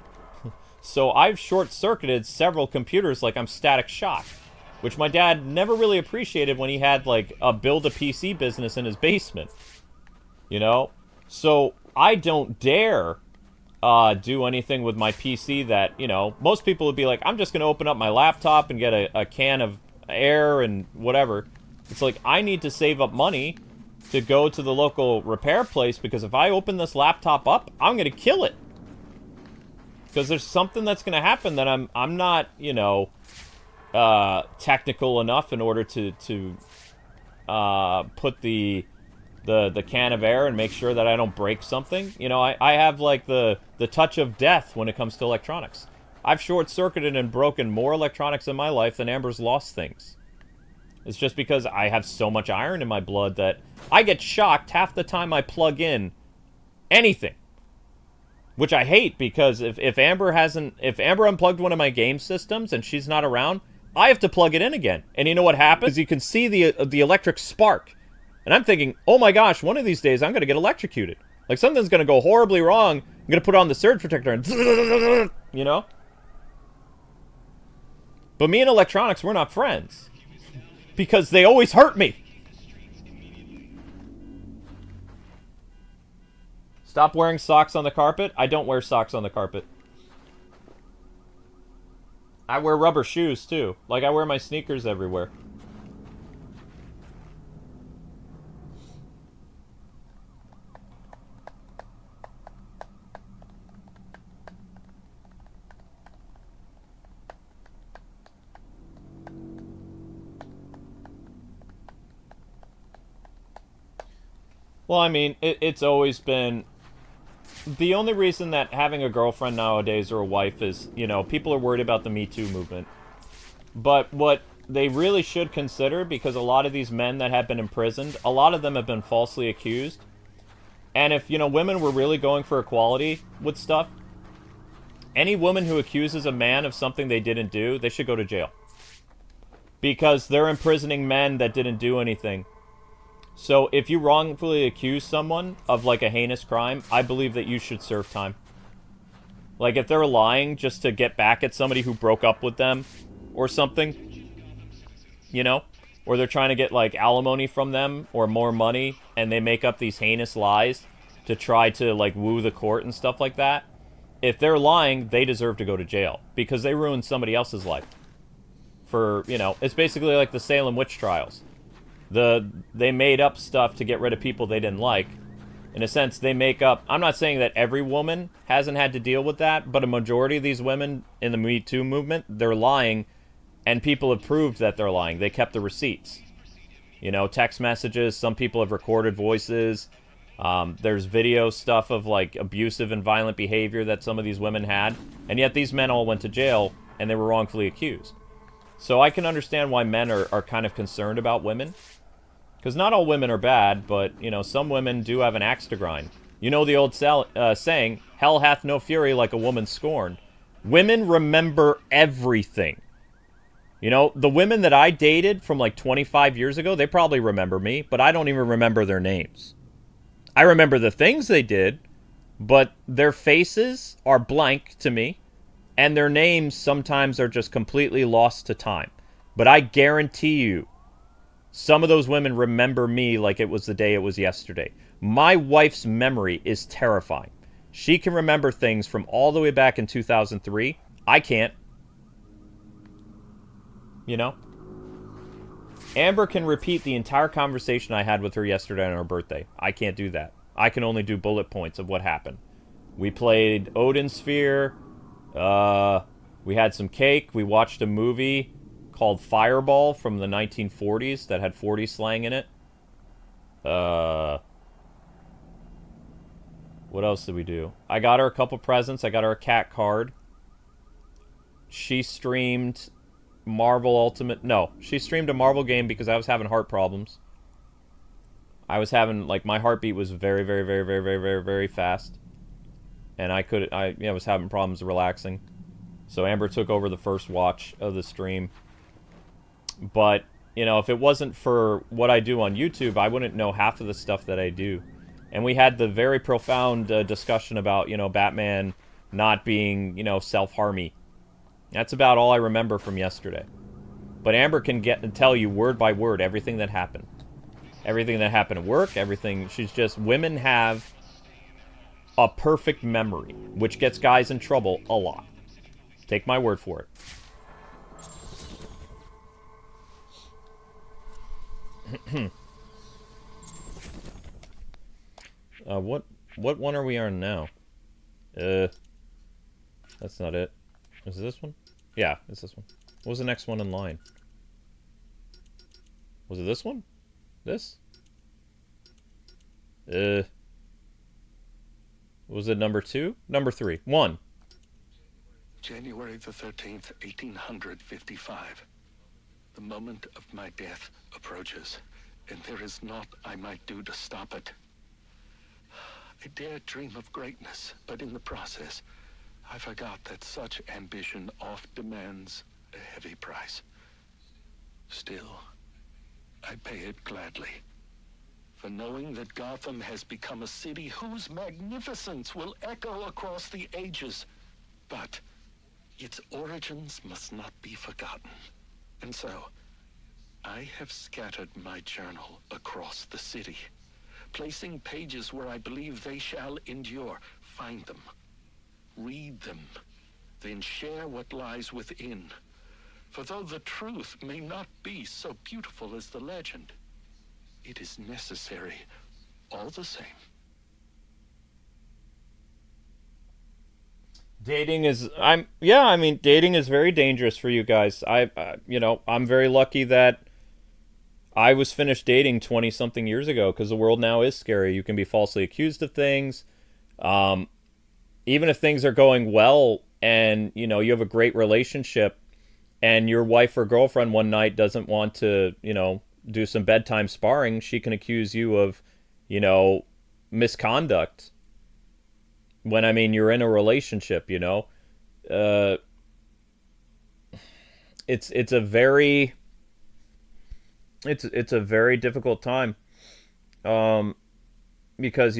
S1: So I've short-circuited several computers like I'm Static Shock. Which my dad never really appreciated when he had, like, a build-a-PC business in his basement. You know? So, I don't dare do anything with my PC that, you know, most people would be like, I'm just going to open up my laptop and get a can of air and whatever. It's like, I need to save up money to go to the local repair place, because if I open this laptop up, I'm going to kill it. Because there's something that's going to happen that I'm not, you know, technical enough in order to put the can of air and make sure that I don't break something. You know, I have, like, the touch of death when it comes to electronics. I've short-circuited and broken more electronics in my life than Amber's lost things. It's just because I have so much iron in my blood that I get shocked half the time I plug in anything. Which I hate, because if Amber unplugged one of my game systems and she's not around, I have to plug it in again. And you know what happens? You can see the electric spark. And I'm thinking, oh my gosh, one of these days I'm going to get electrocuted. Like, something's going to go horribly wrong. I'm going to put on the surge protector and... You know? But me and electronics, we're not friends. Because they always hurt me. Stop wearing socks on the carpet? I don't wear socks on the carpet. I wear rubber shoes, too. Like, I wear my sneakers everywhere. Well, I mean, it's always been... The only reason that having a girlfriend nowadays or a wife is, you know, people are worried about the Me Too movement. But what they really should consider, because a lot of these men that have been imprisoned, a lot of them have been falsely accused. And if, you know, women were really going for equality with stuff, any woman who accuses a man of something they didn't do, they should go to jail. Because they're imprisoning men that didn't do anything. So if you wrongfully accuse someone of, like, a heinous crime, I believe that you should serve time. Like, if they're lying just to get back at somebody who broke up with them or something, you know? Or they're trying to get, like, alimony from them or more money, and they make up these heinous lies to try to, like, woo the court and stuff like that. If they're lying, they deserve to go to jail because they ruined somebody else's life. For, you know, it's basically like the Salem witch trials. They made up stuff to get rid of people they didn't like. In a sense, they make up... I'm not saying that every woman hasn't had to deal with that, but a majority of these women in the Me Too movement, they're lying, and people have proved that they're lying. They kept the receipts. You know, text messages, some people have recorded voices. There's video stuff of, like, abusive and violent behavior that some of these women had, and yet these men all went to jail, and they were wrongfully accused. So I can understand why men are kind of concerned about women. Because not all women are bad, but, you know, some women do have an axe to grind. You know the old saying, hell hath no fury like a woman scorned. Women remember everything. You know, the women that I dated from like 25 years ago, they probably remember me, but I don't even remember their names. I remember the things they did, but their faces are blank to me, and their names sometimes are just completely lost to time. But I guarantee you, some of those women remember me like it was the day it was yesterday. My wife's memory is terrifying. She can remember things from all the way back in 2003. I can't. You know? Amber can repeat the entire conversation I had with her yesterday on her birthday. I can't do that. I can only do bullet points of what happened. We played Odin Sphere. We had some cake. We watched a movie called Fireball from the 1940s that had 40 slang in it. What else did we do? I got her a couple presents. I got her a cat card. She streamed Marvel Ultimate... No, she streamed a Marvel game because I was having heart problems. I was having, like, my heartbeat was very, very, very, very, very, very, very fast. And I was having problems relaxing. So Amber took over the first watch of the stream. But, you know, if it wasn't for what I do on YouTube, I wouldn't know half of the stuff that I do. And we had the very profound discussion about, you know, Batman not being, you know, self-harmy. That's about all I remember from yesterday. But Amber can get and tell you word by word everything that happened. Everything that happened at work, everything. She's just... Women have a perfect memory, which gets guys in trouble a lot. Take my word for it. What one are we on now? That's not it. Is it this one? Yeah, it's this one. What was the next one in line? Was it this one? This? Was it number 2? Number 3. 1.
S5: January the 13th, 1855. The moment of my death approaches, and there is naught I might do to stop it. I dared dream of greatness, but in the process, I forgot that such ambition oft demands a heavy price. Still, I pay it gladly. For knowing that Gotham has become a city whose magnificence will echo across the ages. But its origins must not be forgotten. And so, I have scattered my journal across the city, placing pages where I believe they shall endure. Find them, read them, then share what lies within. For though the truth may not be so beautiful as the legend, it is necessary all the same.
S1: Dating is dating is very dangerous for you guys. I'm very lucky that I was finished dating 20 something years ago, because the world now is scary. You can be falsely accused of things. Even if things are going well and, you have a great relationship and your wife or girlfriend one night doesn't want to, do some bedtime sparring, she can accuse you of, misconduct. When you're in a relationship, it's a very difficult time, because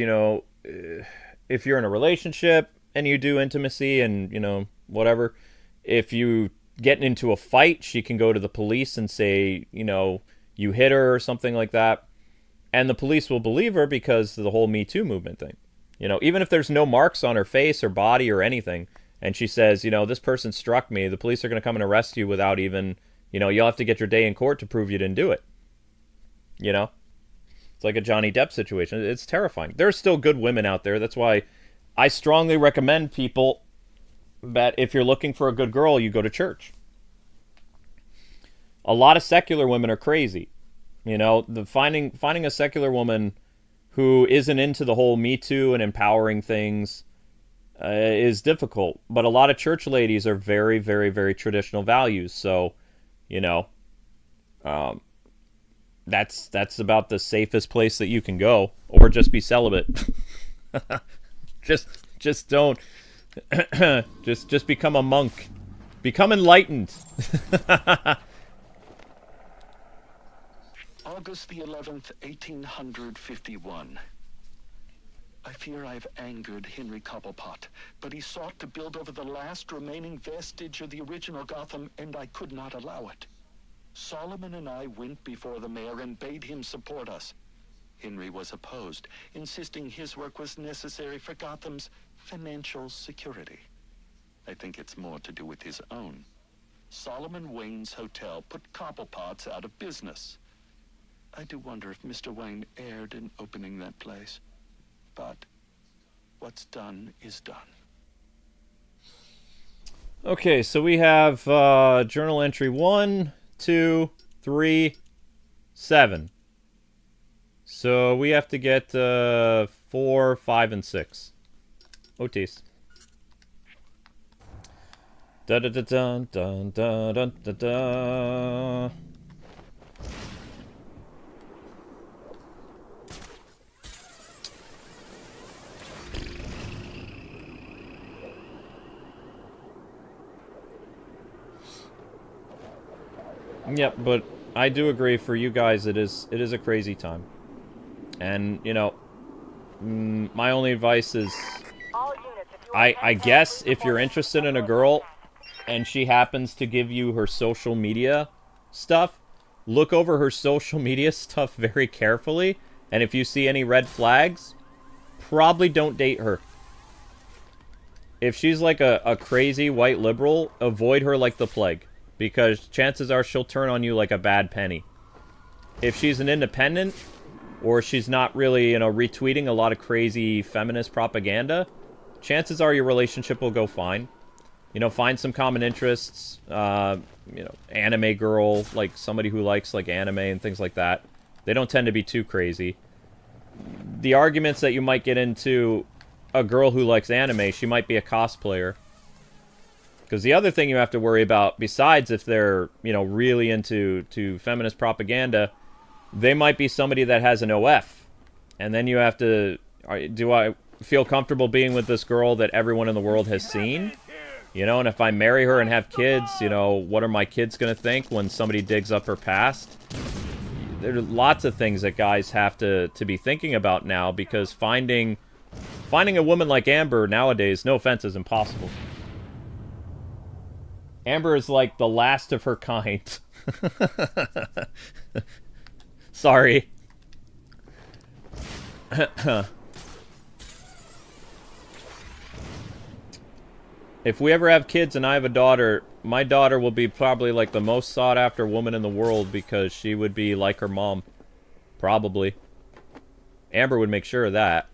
S1: if you're in a relationship and you do intimacy and whatever, if you get into a fight, she can go to the police and say you hit her or something like that, and the police will believe her because of the whole Me Too movement thing. Even if there's no marks on her face or body or anything, and she says, this person struck me, the police are going to come and arrest you without even, you'll have to get your day in court to prove you didn't do it. It's like a Johnny Depp situation. It's terrifying. There's still good women out there. That's why I strongly recommend people that if you're looking for a good girl, you go to church. A lot of secular women are crazy. Finding a secular woman who isn't into the whole Me Too and empowering things is difficult. But a lot of church ladies are very, very, very traditional values. So, that's about the safest place that you can go, or just be celibate. just don't. just become a monk. Become enlightened.
S5: August the 11th, 1851. I fear I've angered Henry Cobblepot, but he sought to build over the last remaining vestige of the original Gotham, and I could not allow it. Solomon and I went before the mayor and bade him support us. Henry was opposed, insisting his work was necessary for Gotham's financial security. I think it's more to do with his own. Solomon Wayne's hotel put Cobblepot's out of business. I do wonder if Mr. Wayne erred in opening that place. But what's done is done.
S1: Okay, so we have journal entry 1, 2, 3, 7. So we have to get 4, 5, and 6. Otis. Da da da dun dun dun dun da da. Yep, but I do agree, for you guys it is a crazy time. And, my only advice is, I guess if you're interested in a girl and she happens to give you her social media stuff, look over her social media stuff very carefully, and if you see any red flags, probably don't date her. If she's like a crazy white liberal, avoid her like the plague, because chances are she'll turn on you like a bad penny. If she's an independent, or she's not really, retweeting a lot of crazy feminist propaganda, chances are your relationship will go fine. Find some common interests, anime girl, like somebody who likes like anime and things like that. They don't tend to be too crazy. The arguments that you might get into a girl who likes anime, she might be a cosplayer. Because the other thing you have to worry about, besides if they're, really into feminist propaganda, they might be somebody that has an OF. And then you have to, do I feel comfortable being with this girl that everyone in the world has seen? And if I marry her and have kids, what are my kids going to think when somebody digs up her past? There are lots of things that guys have to be thinking about now, because finding a woman like Amber nowadays, no offense, is impossible. Amber is like the last of her kind. Sorry. If we ever have kids and I have a daughter, my daughter will be probably like the most sought after woman in the world because she would be like her mom. Probably. Amber would make sure of that.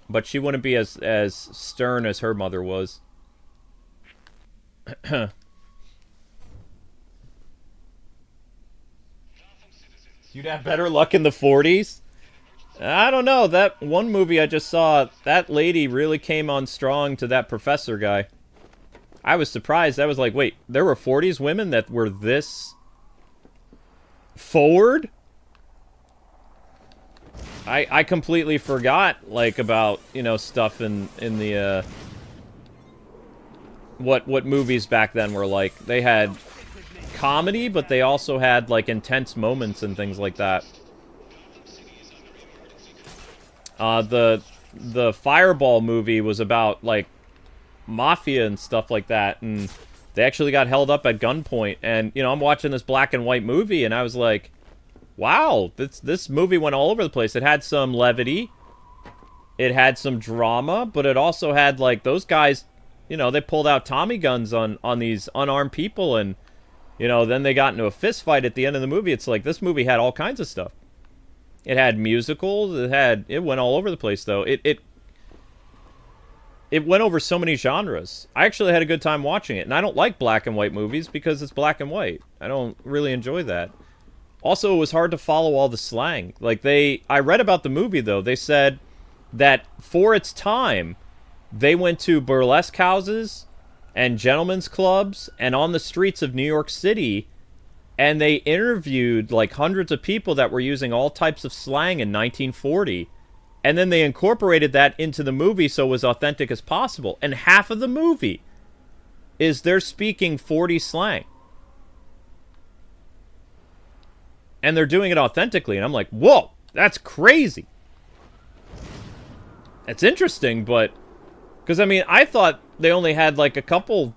S1: But she wouldn't be as stern as her mother was. You'd have better luck in the 40s? I don't know. That one movie I just saw, that lady really came on strong to that professor guy. I was surprised. I was like, wait, there were 40s women that were this forward? I completely forgot, like, about, you know, stuff in the, what movies back then were like. They had comedy, but they also had, like, intense moments and things like that. The Fireball movie was about, like, mafia and stuff like that, and they actually got held up at gunpoint, and, you know, I'm watching this black and white movie, and I was like, wow, this movie went all over the place. It had some levity, it had some drama, but it also had, like, those guys, you know, they pulled out Tommy guns on these unarmed people, and, you know, then they got into a fist fight at the end of the movie. It's like, this movie had all kinds of stuff. It had musicals. It went all over the place, though. It went over so many genres. I actually had a good time watching it, and I don't like black and white movies because it's black and white. I don't really enjoy that. Also, it was hard to follow all the slang. Like, I read about the movie, though. They said that for its time, they went to burlesque houses and gentlemen's clubs and on the streets of New York City, and they interviewed, like, hundreds of people that were using all types of slang in 1940. And then they incorporated that into the movie so it was authentic as possible. And half of the movie is they're speaking 40 slang. And they're doing it authentically. And I'm like, whoa, that's crazy. It's interesting, but... Because, I mean, I thought they only had, like, a couple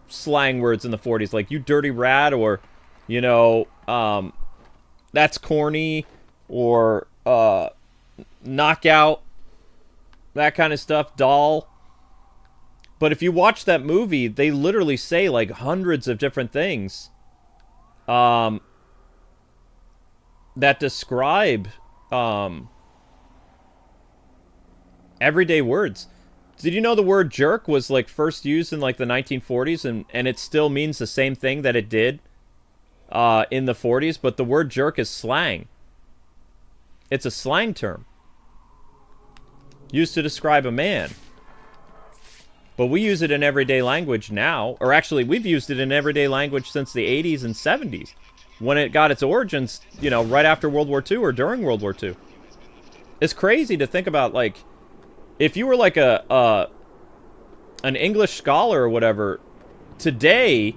S1: slang words in the 40s. Like, you dirty rat, or, you know, that's corny, or, knockout, that kind of stuff, doll. But if you watch that movie, they literally say, like, hundreds of different things that describe everyday words. Did you know the word jerk was, like, first used in, like, the 1940s, and it still means the same thing that it did in the 40s, but the word jerk is slang. It's a slang term used to describe a man. But we use it in everyday language now, or actually, we've used it in everyday language since the 80s and 70s, when it got its origins, you know, right after World War II or during World War II. It's crazy to think about, like, if you were like an English scholar or whatever, today,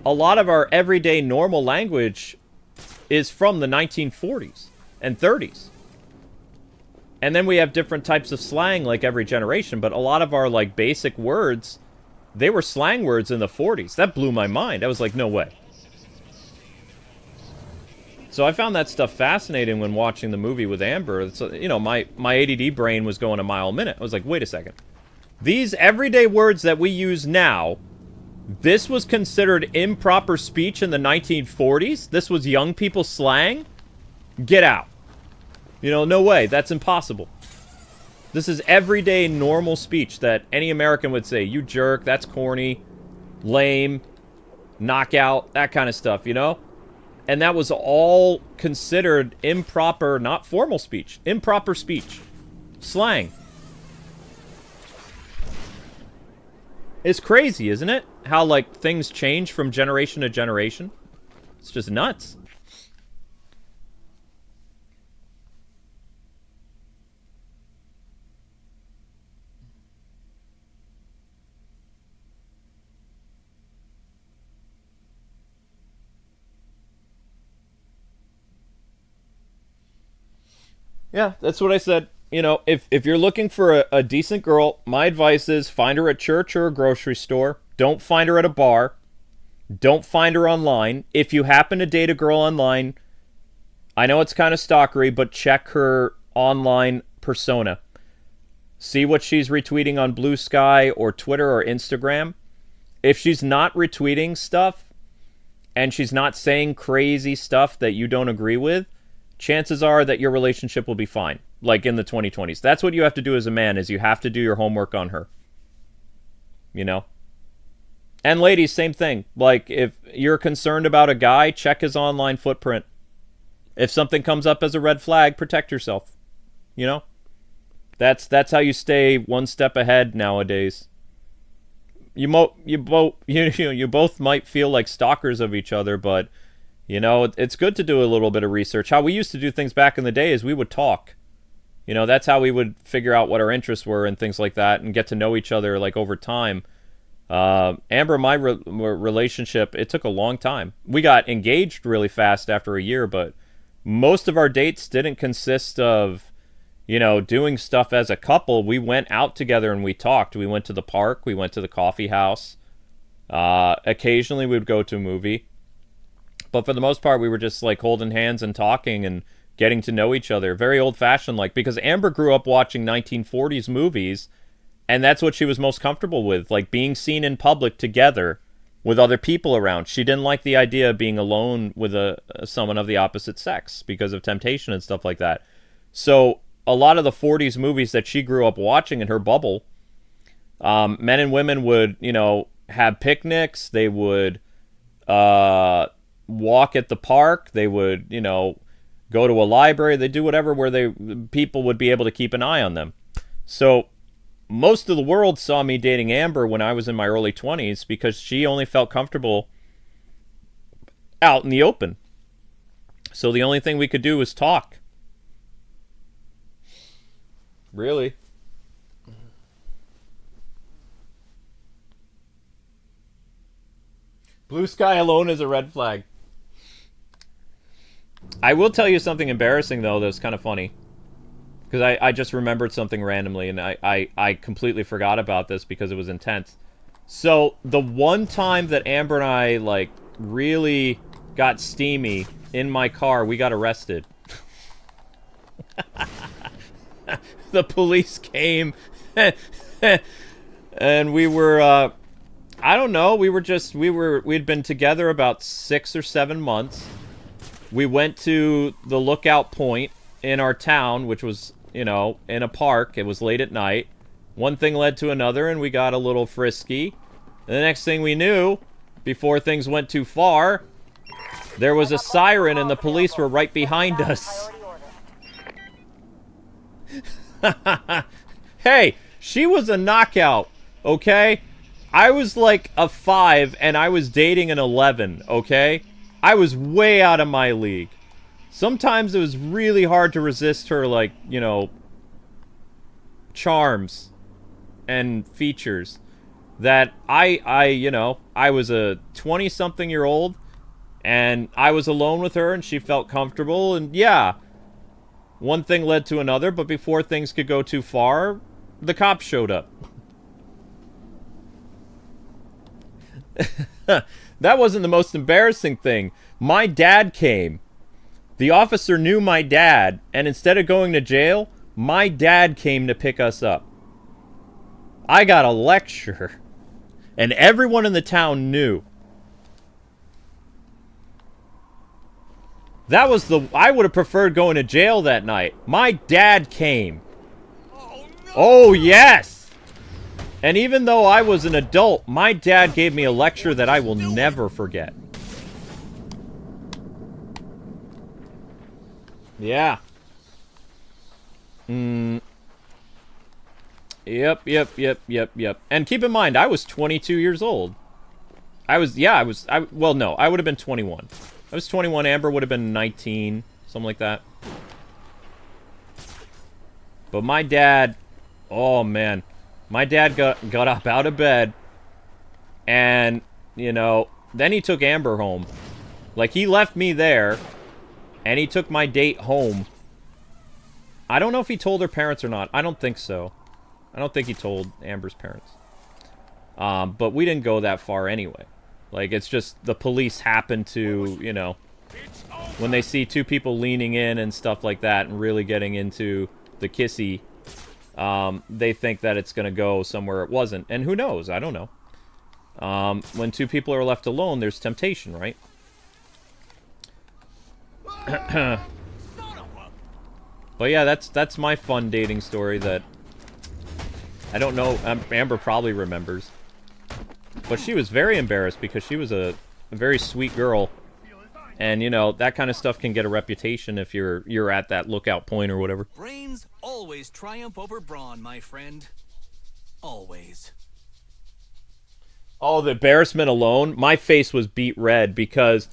S1: a lot of our everyday normal language is from the 1940s and 30s. And then we have different types of slang, like, every generation, but a lot of our, like, basic words, they were slang words in the 40s. That blew my mind. I was like, no way. So I found that stuff fascinating when watching the movie with Amber. It's, you know, my ADD brain was going a mile a minute. I was like, wait a second. These everyday words that we use now, this was considered improper speech in the 1940s? This was young people slang? Get out. You know, no way. That's impossible. This is everyday normal speech that any American would say. You jerk, that's corny, lame, knockout, that kind of stuff, you know? And that was all considered improper, not formal speech, improper speech. Slang. It's crazy, isn't it? How, like, things change from generation to generation. It's just nuts. Yeah, that's what I said. You know, if you're looking for a decent girl, my advice is find her at church or a grocery store. Don't find her at a bar. Don't find her online. If you happen to date a girl online, I know it's kind of stalkery, but check her online persona. See what she's retweeting on Blue Sky or Twitter or Instagram. If she's not retweeting stuff and she's not saying crazy stuff that you don't agree with, chances are that your relationship will be fine, like in the 2020s. That's what you have to do as a man, is you have to do your homework on her. You know? And ladies, same thing. Like, if you're concerned about a guy, check his online footprint. If something comes up as a red flag, protect yourself. You know? That's how you stay one step ahead nowadays. You both might feel like stalkers of each other, but you know, it's good to do a little bit of research. How we used to do things back in the day is we would talk. You know, that's how we would figure out what our interests were and things like that, and get to know each other like over time. Amber and my relationship, it took a long time. We got engaged really fast after a year, but most of our dates didn't consist of, you know, doing stuff as a couple. We went out together and we talked. We went to the park. We went to the coffee house. Occasionally we would go to a movie. But for the most part, we were just like holding hands and talking and getting to know each other. Very old-fashioned like, because Amber grew up watching 1940s movies, and that's what she was most comfortable with, like being seen in public together with other people around. She didn't like the idea of being alone with someone of the opposite sex because of temptation and stuff like that. So a lot of the 40s movies that she grew up watching in her bubble, men and women would, you know, have picnics. They would walk at the park. They would, you know, go to a library. They do whatever where people would be able to keep an eye on them. So most of the world saw me dating Amber when I was in my early 20s because she only felt comfortable out in the open. So the only thing we could do was talk. Really? Blue sky alone is a red flag. I will tell you something embarrassing, though, that's kind of funny. Because I just remembered something randomly, and I completely forgot about this because it was intense. So, the one time that Amber and I, like, really got steamy in my car, we got arrested. The police came, and we were, I don't know, we'd been together about 6 or 7 months. We went to the lookout point in our town, which was, you know, in a park. It was late at night. One thing led to another, and we got a little frisky. And the next thing we knew, before things went too far, there was a siren, and the police were right behind us. Hey, she was a knockout, okay? I was like a 5, and I was dating an 11, okay? I was way out of my league. Sometimes it was really hard to resist her, like, you know, charms and features. That you know, I was a 20-something-year-old, and I was alone with her, and she felt comfortable, and yeah, one thing led to another, but before things could go too far, the cops showed up. That wasn't the most embarrassing thing. My dad came. The officer knew my dad, and instead of going to jail, my dad came to pick us up. I got a lecture, and everyone in the town knew. That was I would have preferred going to jail that night. My dad came. Oh, no. Oh, yes! And even though I was an adult, my dad gave me a lecture that I will never forget. Yeah. Yep. And keep in mind, I was 22 years old. Well, no, I would have been 21. I was 21, Amber would have been 19, something like that. But my dad, oh man. My dad got up out of bed, and, you know, then he took Amber home. Like, he left me there, and he took my date home. I don't know if he told her parents or not. I don't think so. I don't think he told Amber's parents. But we didn't go that far anyway. Like, it's just the police happened to, you know...
S6: It's over!
S1: when they see two people leaning in and stuff like that and really getting into the kissy, they think that it's going to go somewhere it wasn't. And who knows? I don't know. When two people are left alone, there's temptation, right? But yeah, that's my fun dating story that I don't know, Amber probably remembers. But she was very embarrassed because she was a very sweet girl. And, you know, that kind of stuff can get a reputation if you're at that lookout point or whatever.
S8: Brains always triumph over brawn, my friend. Always.
S1: Oh, the embarrassment alone. My face was beet red because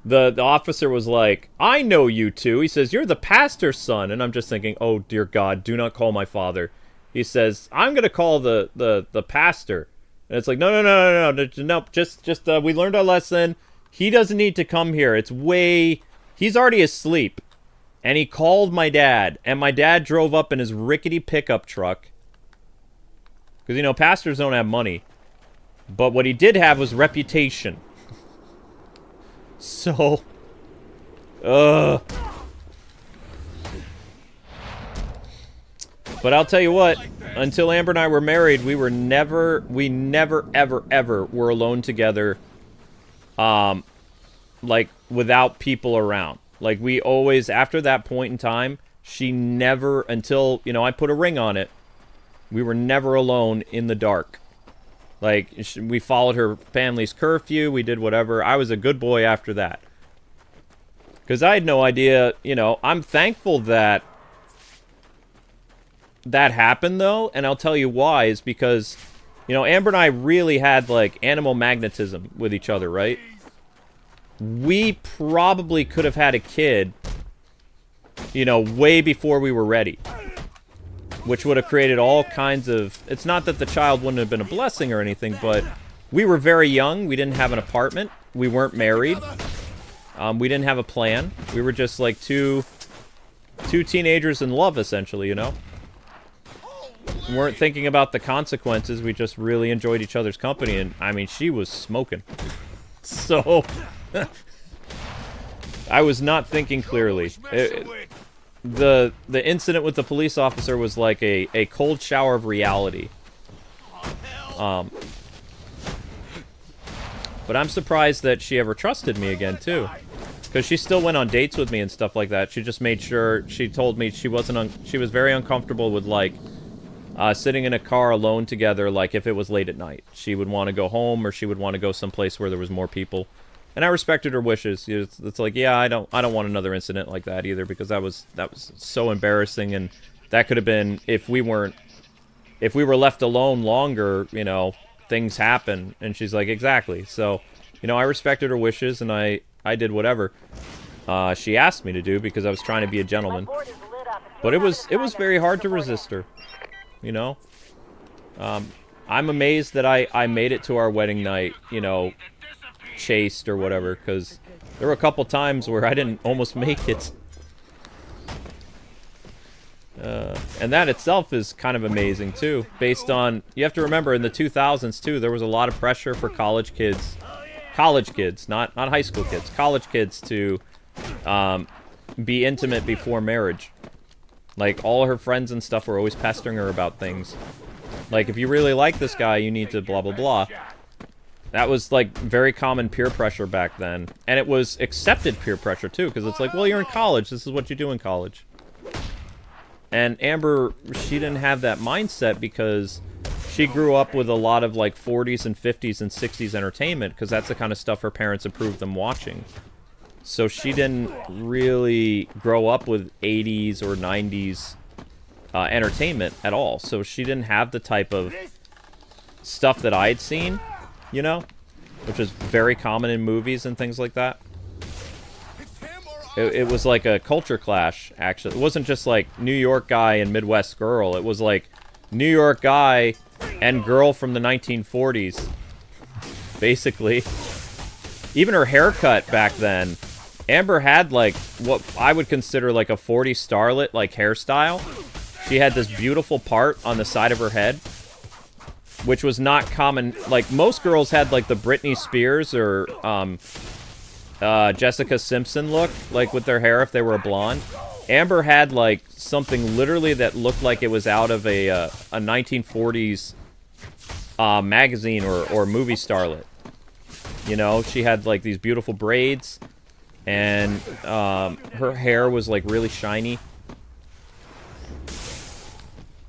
S1: the officer was like, I know you two. He says, you're the pastor's son. And I'm just thinking, oh, dear God, do not call my father. He says, I'm going to call the pastor. And it's like, no, just we learned our lesson. He doesn't need to come here. He's already asleep. And he called my dad. And my dad drove up in his rickety pickup truck. Because, you know, pastors don't have money. But what he did have was reputation. So, but I'll tell you what, until Amber and I were married, we never, ever were alone together, like, without people around. Like, we always, after that point in time, she never, until, you know, I put a ring on it, we were never alone in the dark. Like, we followed her family's curfew, we did whatever. I was a good boy after that. Because I had no idea, you know, I'm thankful that that happened, though, and I'll tell you why, is because, you know, Amber and I really had, like, animal magnetism with each other, right? We probably could have had a kid, you know, way before we were ready. Which would have created all kinds of... It's not that the child wouldn't have been a blessing or anything, but we were very young. We didn't have an apartment. We weren't married. We didn't have a plan. We were just like two teenagers in love, essentially, you know? We weren't thinking about the consequences. We just really enjoyed each other's company. And, I mean, she was smoking. So... I was not thinking clearly. The incident with the police officer was like a cold shower of reality. But I'm surprised that she ever trusted me again, too. Because she still went on dates with me and stuff like that. She just made sure, she told me she was very uncomfortable with, like, sitting in a car alone together, like, if it was late at night. She would want to go home, or she would want to go someplace where there was more people. And I respected her wishes. It's like, yeah, I don't want another incident like that either, because that was so embarrassing, and that could have been, if we were left alone longer, you know, things happen. And she's like, exactly. So, you know, I respected her wishes, and I did whatever she asked me to do, because I was trying to be a gentleman. But it was very hard to resist her, you know. I'm amazed that I made it to our wedding night, you know, chaste or whatever, because there were a couple times where I didn't almost make it. And that itself is kind of amazing too, based on, you have to remember, in the 2000s too, there was a lot of pressure for college kids, not high school kids, college kids to be intimate before marriage. Like, all her friends and stuff were always pestering her about things. Like, if you really like this guy, you need to blah blah blah. That was, like, very common peer pressure back then. And it was accepted peer pressure, too, because it's like, well, you're in college. This is what you do in college. And Amber, she didn't have that mindset because she grew up with a lot of, like, 40s and 50s and 60s entertainment, because that's the kind of stuff her parents approved them watching. So she didn't really grow up with 80s or 90s entertainment at all. So she didn't have the type of stuff that I'd seen, you know, which is very common in movies and things like that. It was like a culture clash, actually. It wasn't just like New York guy and Midwest girl. It was like New York guy and girl from the 1940s, basically. Even her haircut back then. Amber had, like, what I would consider, like, a 40s starlet, like, hairstyle. She had this beautiful part on the side of her head, which was not common. Like, most girls had, like, the Britney Spears or Jessica Simpson look, like with their hair if they were a blonde. Amber had like something literally that looked like it was out of a 1940s magazine or movie starlet. You know, she had like these beautiful braids, and her hair was like really shiny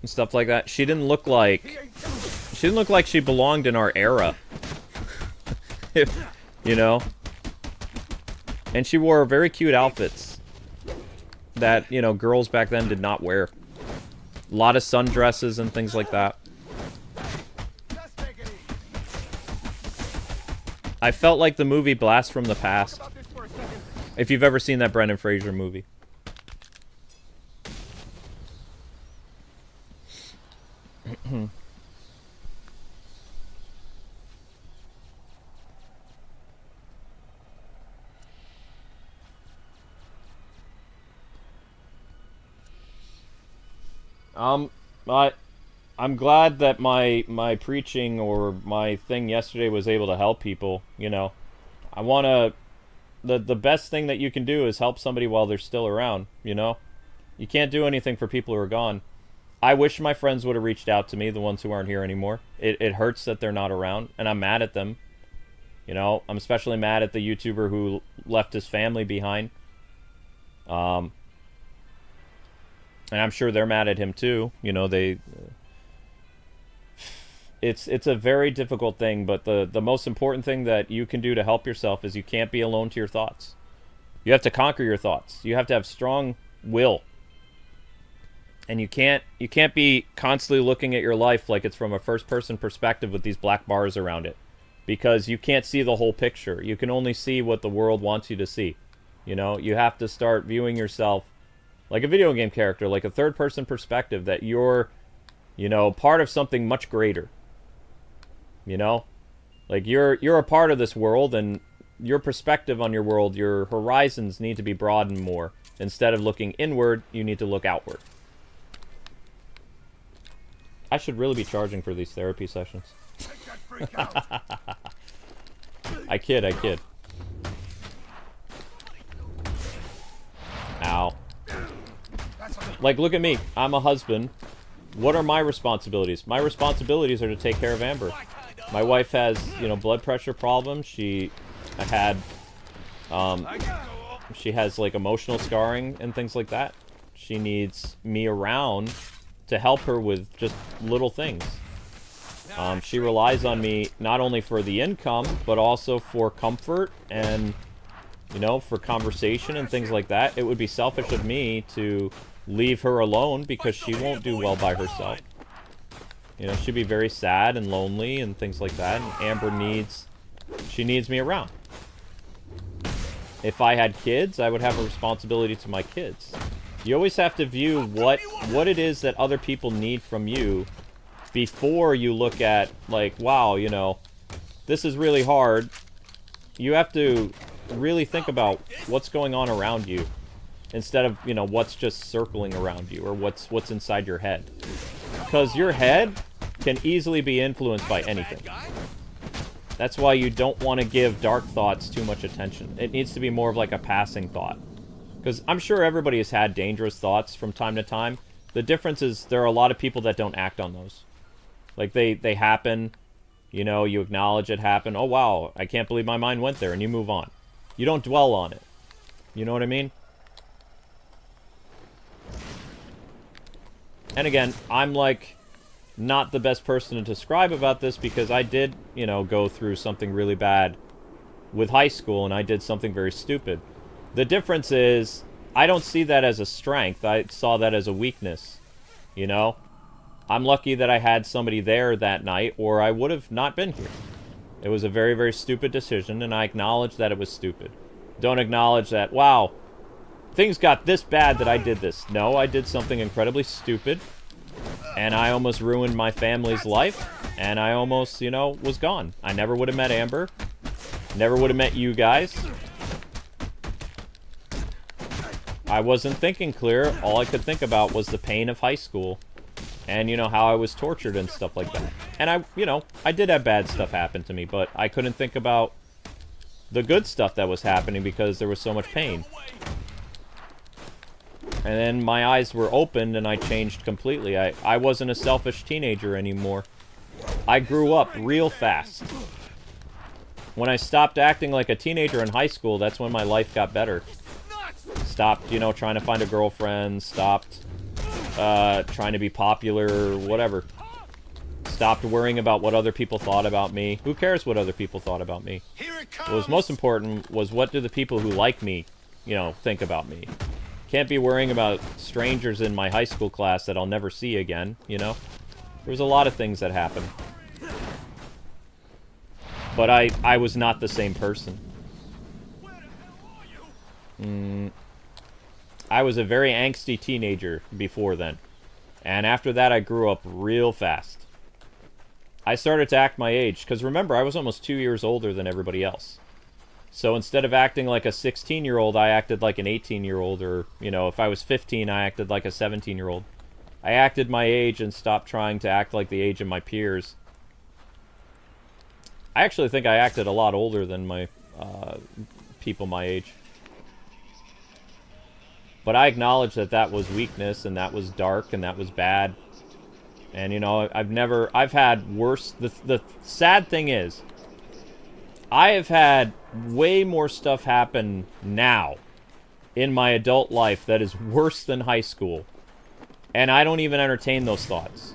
S1: and stuff like that. She didn't look like she belonged in our era. You know? And she wore very cute outfits that, you know, girls back then did not wear. A lot of sundresses and things like that. I felt like the movie Blast from the Past. If you've ever seen that Brendan Fraser movie. I'm glad that my preaching or my thing yesterday was able to help people, you know. I want to... The best thing that you can do is help somebody while they're still around, you know. You can't do anything for people who are gone. I wish my friends would have reached out to me, the ones who aren't here anymore. It hurts that they're not around, and I'm mad at them. You know, I'm especially mad at the YouTuber who left his family behind. And I'm sure they're mad at him too. You know, it's a very difficult thing, but the most important thing that you can do to help yourself is you can't be alone to your thoughts. You have to conquer your thoughts. You have to have strong will. And you can't be constantly looking at your life like it's from a first-person perspective with these black bars around it. Because you can't see the whole picture. You can only see what the world wants you to see. You know, you have to start viewing yourself like a video game character, like a third-person perspective, that you're, you know, part of something much greater. You know? Like, you're a part of this world, and your perspective on your world, your horizons need to be broadened more. Instead of looking inward, you need to look outward. I should really be charging for these therapy sessions. I kid. Ow. Like, look at me. I'm a husband. What are my responsibilities? My responsibilities are to take care of Amber. My wife has, you know, blood pressure problems. She has, like, emotional scarring and things like that. She needs me around to help her with just little things. She relies on me not only for the income, but also for comfort and, you know, for conversation and things like that. It would be selfish of me to leave her alone because she won't do well by herself. You know, she'd be very sad and lonely and things like that. And Amber needs me around. If I had kids, I would have a responsibility to my kids. You always have to view what it is that other people need from you before you look at, like, wow, you know, this is really hard. You have to really think about what's going on around you instead of, you know, what's just circling around you or what's inside your head. Because your head can easily be influenced by anything. That's why you don't want to give dark thoughts too much attention. It needs to be more of like a passing thought. Because I'm sure everybody has had dangerous thoughts from time to time. The difference is there are a lot of people that don't act on those. Like, they happen, you know, you acknowledge it happened. Oh, wow, I can't believe my mind went there, and you move on. You don't dwell on it. You know what I mean? And again, I'm, like, not the best person to describe about this because I did, you know, go through something really bad with high school, and I did something very stupid. The difference is, I don't see that as a strength. I saw that as a weakness, you know? I'm lucky that I had somebody there that night, or I would have not been here. It was a very, very stupid decision, and I acknowledge that it was stupid. Don't acknowledge that, wow, things got this bad that I did this. No, I did something incredibly stupid, and I almost ruined my family's life, and I almost, you know, was gone. I never would have met Amber. Never would have met you guys. I wasn't thinking clear. All I could think about was the pain of high school. And, you know, how I was tortured and stuff like that. And I, you know, I did have bad stuff happen to me, but I couldn't think about the good stuff that was happening because there was so much pain. And then my eyes were opened and I changed completely. I wasn't a selfish teenager anymore. I grew up real fast. When I stopped acting like a teenager in high school, that's when my life got better. Stopped, you know, trying to find a girlfriend. Stopped trying to be popular, whatever. Stopped worrying about what other people thought about me. Who cares what other people thought about me? What was most important was what do the people who like me, you know, think about me. Can't be worrying about strangers in my high school class that I'll never see again, you know? There was a lot of things that happened. But I was not the same person. I was a very angsty teenager before then. And after that, I grew up real fast. I started to act my age, because remember, I was almost 2 years older than everybody else. So instead of acting like a 16-year-old, I acted like an 18-year-old, or, you know, if I was 15, I acted like a 17-year-old. I acted my age and stopped trying to act like the age of my peers. I actually think I acted a lot older than my people my age. But I acknowledge that that was weakness, and that was dark, and that was bad. And, you know, I've had worse. The sad thing is, I have had way more stuff happen now in my adult life that is worse than high school. And I don't even entertain those thoughts.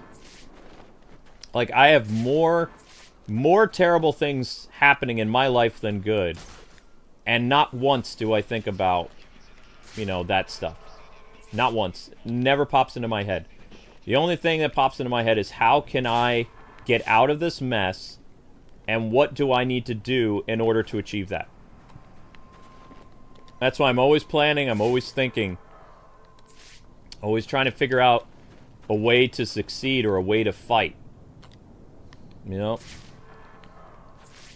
S1: Like, I have more terrible things happening in my life than good. And not once do I think about, you know, that stuff. Not once. Never pops into my head. The only thing that pops into my head is how can I get out of this mess, and what do I need to do in order to achieve that? That's why I'm always planning, I'm always thinking. Always trying to figure out a way to succeed or a way to fight. You know?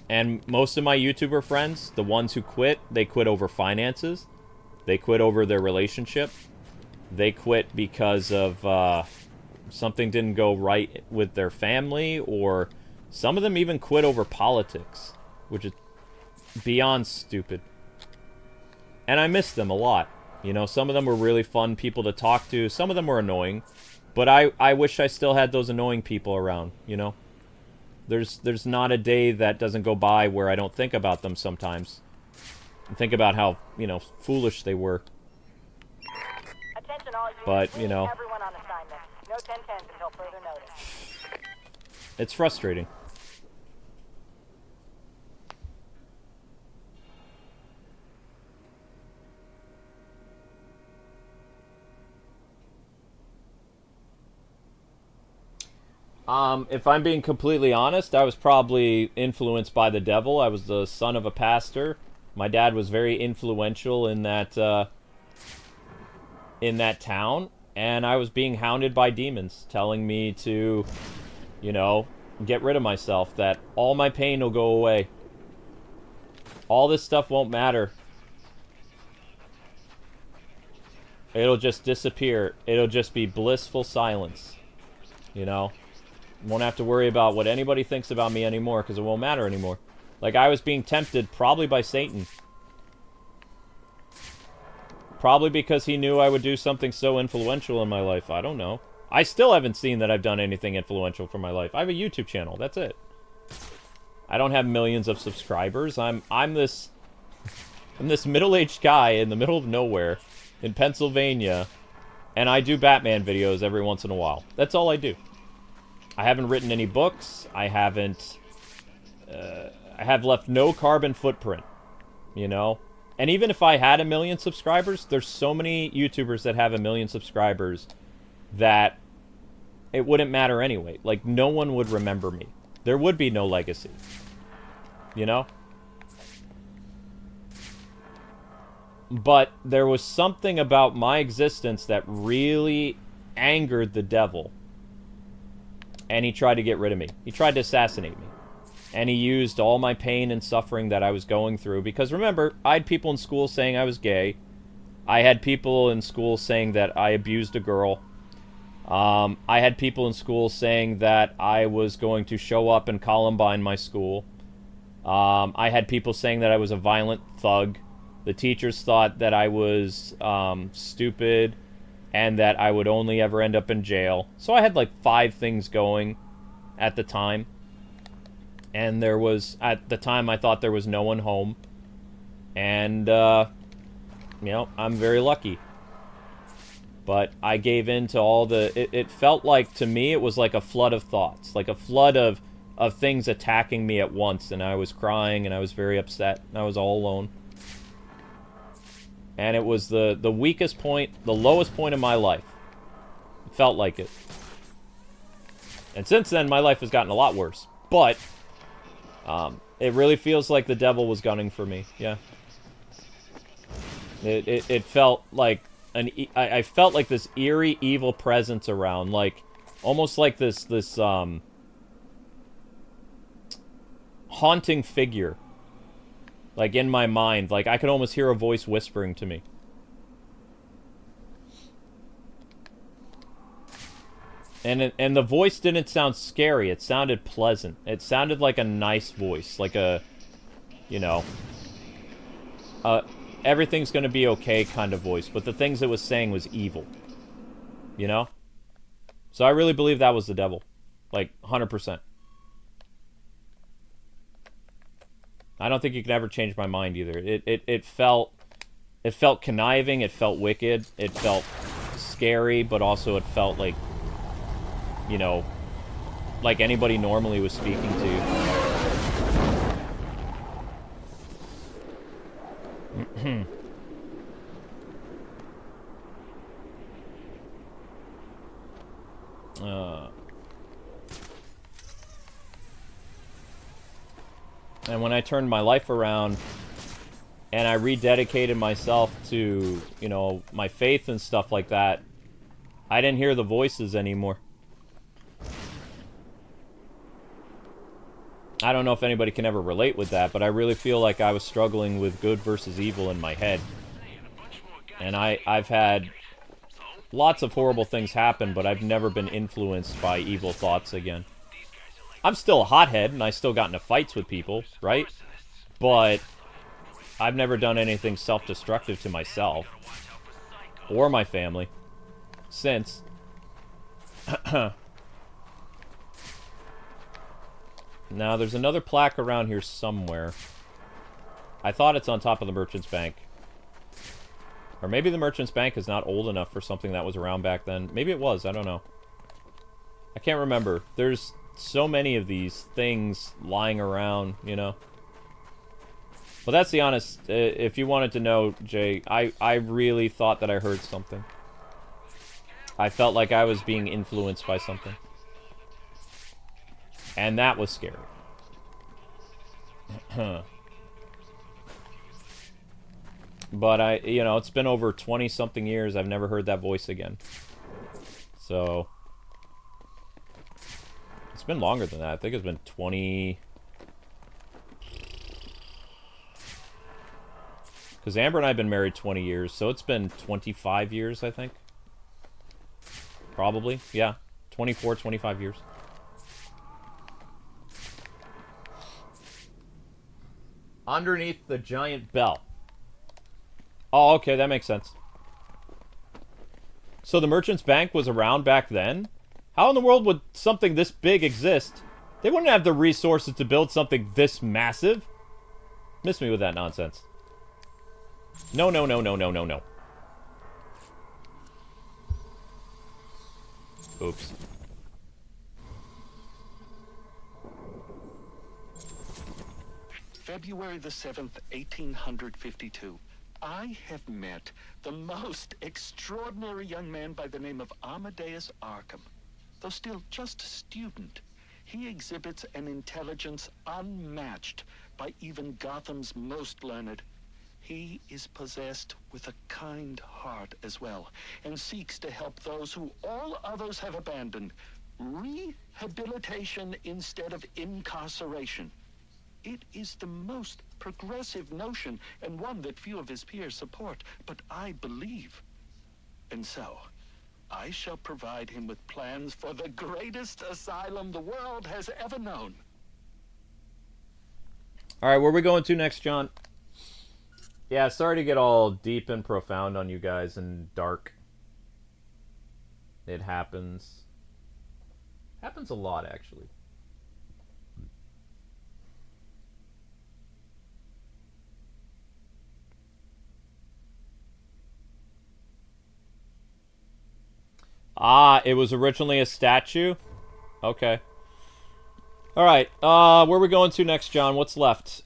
S1: And most of my YouTuber friends, the ones who quit, they quit over finances. They quit over their relationship. They quit because of something didn't go right with their family, or some of them even quit over politics, which is beyond stupid. And I miss them a lot. You know, some of them were really fun people to talk to. Some of them were annoying. But I wish I still had those annoying people around, you know? There's not a day that doesn't go by where I don't think about them sometimes. And think about how, you know, foolish they were.
S4: Attention all units.
S1: But, you know,
S4: Everyone on assignment. No 10-10s until further notice.
S1: it's frustrating. If I'm being completely honest, I was probably influenced by the devil. I was the son of a pastor. My dad was very influential in that town, and I was being hounded by demons, telling me to, you know, get rid of myself, that all my pain will go away. All this stuff won't matter. It'll just disappear. It'll just be blissful silence, you know? Won't have to worry about what anybody thinks about me anymore, because it won't matter anymore. Like, I was being tempted probably by Satan. Probably because he knew I would do something so influential in my life. I don't know. I still haven't seen that I've done anything influential for my life. I have a YouTube channel. That's it. I don't have millions of subscribers. I'm this middle-aged guy in the middle of nowhere in Pennsylvania, and I do Batman videos every once in a while. That's all I do. I haven't written any books. I haven't... I have left no carbon footprint, you know? And even if I had 1 million subscribers, there's so many YouTubers that have 1 million subscribers that it wouldn't matter anyway. Like, no one would remember me. There would be no legacy. You know? But there was something about my existence that really angered the devil. And he tried to get rid of me. He tried to assassinate me. And he used all my pain and suffering that I was going through. Because remember, I had people in school saying I was gay. I had people in school saying that I abused a girl. I had people in school saying that I was going to show up and Columbine my school. I had people saying that I was a violent thug. The teachers thought that I was stupid and that I would only ever end up in jail. So I had like 5 things going at the time. And there was, at the time, I thought there was no one home. And, you know, I'm very lucky. But I gave in to all the... It felt like, to me, it was like a flood of thoughts. Like a flood of things attacking me at once. And I was crying, and I was very upset. And I was all alone. And it was the weakest point, the lowest point in my life. It felt like it. And since then, my life has gotten a lot worse. But, it really feels like the devil was gunning for me. Yeah. It felt like... I felt like this eerie, evil presence around. Like, almost like this haunting figure. Like, in my mind. Like, I could almost hear a voice whispering to me. And the voice didn't sound scary. It sounded pleasant. It sounded like a nice voice. Like a, you know, everything's gonna be okay kind of voice. But the things it was saying was evil. You know? So I really believe that was the devil. Like, 100%. I don't think you can ever change my mind either. It felt conniving, it felt wicked, it felt scary, but also it felt like, you know, like anybody normally was speaking to. And when I turned my life around and I rededicated myself to, you know, my faith and stuff like that, I didn't hear the voices anymore. I don't know if anybody can ever relate with that, but I really feel like I was struggling with good versus evil in my head. And I've had lots of horrible things happen, but I've never been influenced by evil thoughts again. I'm still a hothead, and I still got into fights with people, right? But I've never done anything self-destructive to myself. Or my family. Since. Now, there's another plaque around here somewhere. I thought it's on top of the Merchant's Bank. Or maybe the Merchant's Bank is not old enough for something that was around back then. Maybe it was, I don't know. I can't remember. There's so many of these things lying around, you know. Well, that's the honest... if you wanted to know, Jay, I really thought that I heard something. I felt like I was being influenced by something. And that was scary. But you know, it's been over 20-something years. I've never heard that voice again. So... it's been longer than that. I think it's been 20... because Amber and I have been married 20 years, so it's been 25 years, I think. Probably, yeah. 24, 25 years. Underneath the giant bell. Oh, okay, that makes sense. So the Merchant's Bank was around back then? How in the world would something this big exist? They wouldn't have the resources to build something this massive. Miss me with that nonsense. No, no, no, no, no, no, no. Oops.
S5: February the 7th, 1852. I have met the most extraordinary young man by the name of Amadeus Arkham. Though still just a student, he exhibits an intelligence unmatched by even Gotham's most learned. He is possessed with a kind heart as well, and seeks to help those who all others have abandoned. Rehabilitation instead of incarceration. It is the most progressive notion, and one that few of his peers support, but I believe. And so, I shall provide him with plans for the greatest asylum the world has ever known.
S1: Alright, where are we going to next, John? Yeah, sorry to get all deep and profound on you guys and dark. It happens. Happens a lot, actually. Ah, it was originally a statue? Okay. Alright, where are we going to next, John? What's left?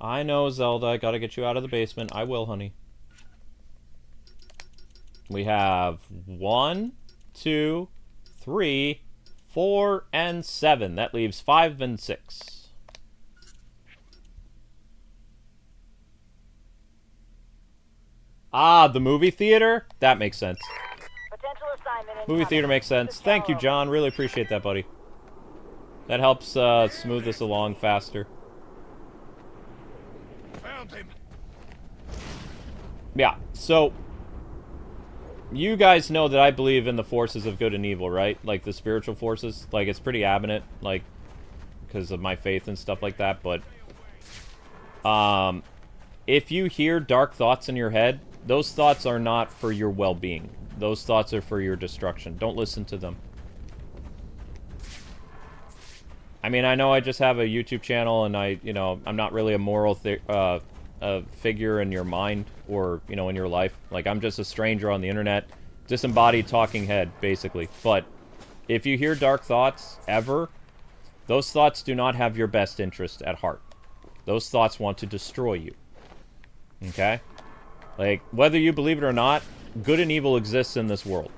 S1: I know, Zelda. I gotta get you out of the basement. I will, honey. We have 1, 2, 3, 4, and 7. That leaves 5 and 6. Ah, the movie theater? That makes sense.
S4: Potential assignment
S1: Movie theater makes sense. Thank you, John. Really appreciate that, buddy. That helps smooth this along faster.
S6: Found him.
S1: Yeah, so... You guys know that I believe in the forces of good and evil, right? Like, the spiritual forces. Like, it's pretty evident, like, because of my faith and stuff like that, but... if you hear dark thoughts in your head, those thoughts are not for your well-being. Those thoughts are for your destruction. Don't listen to them. I mean, I know I just have a YouTube channel, and I'm not really a moral figure in your mind or, in your life. Like, I'm just a stranger on the internet, disembodied talking head, basically. But if you hear dark thoughts, ever, those thoughts do not have your best interest at heart. Those thoughts want to destroy you. Okay? Like, whether you believe it or not, good and evil exists in this world.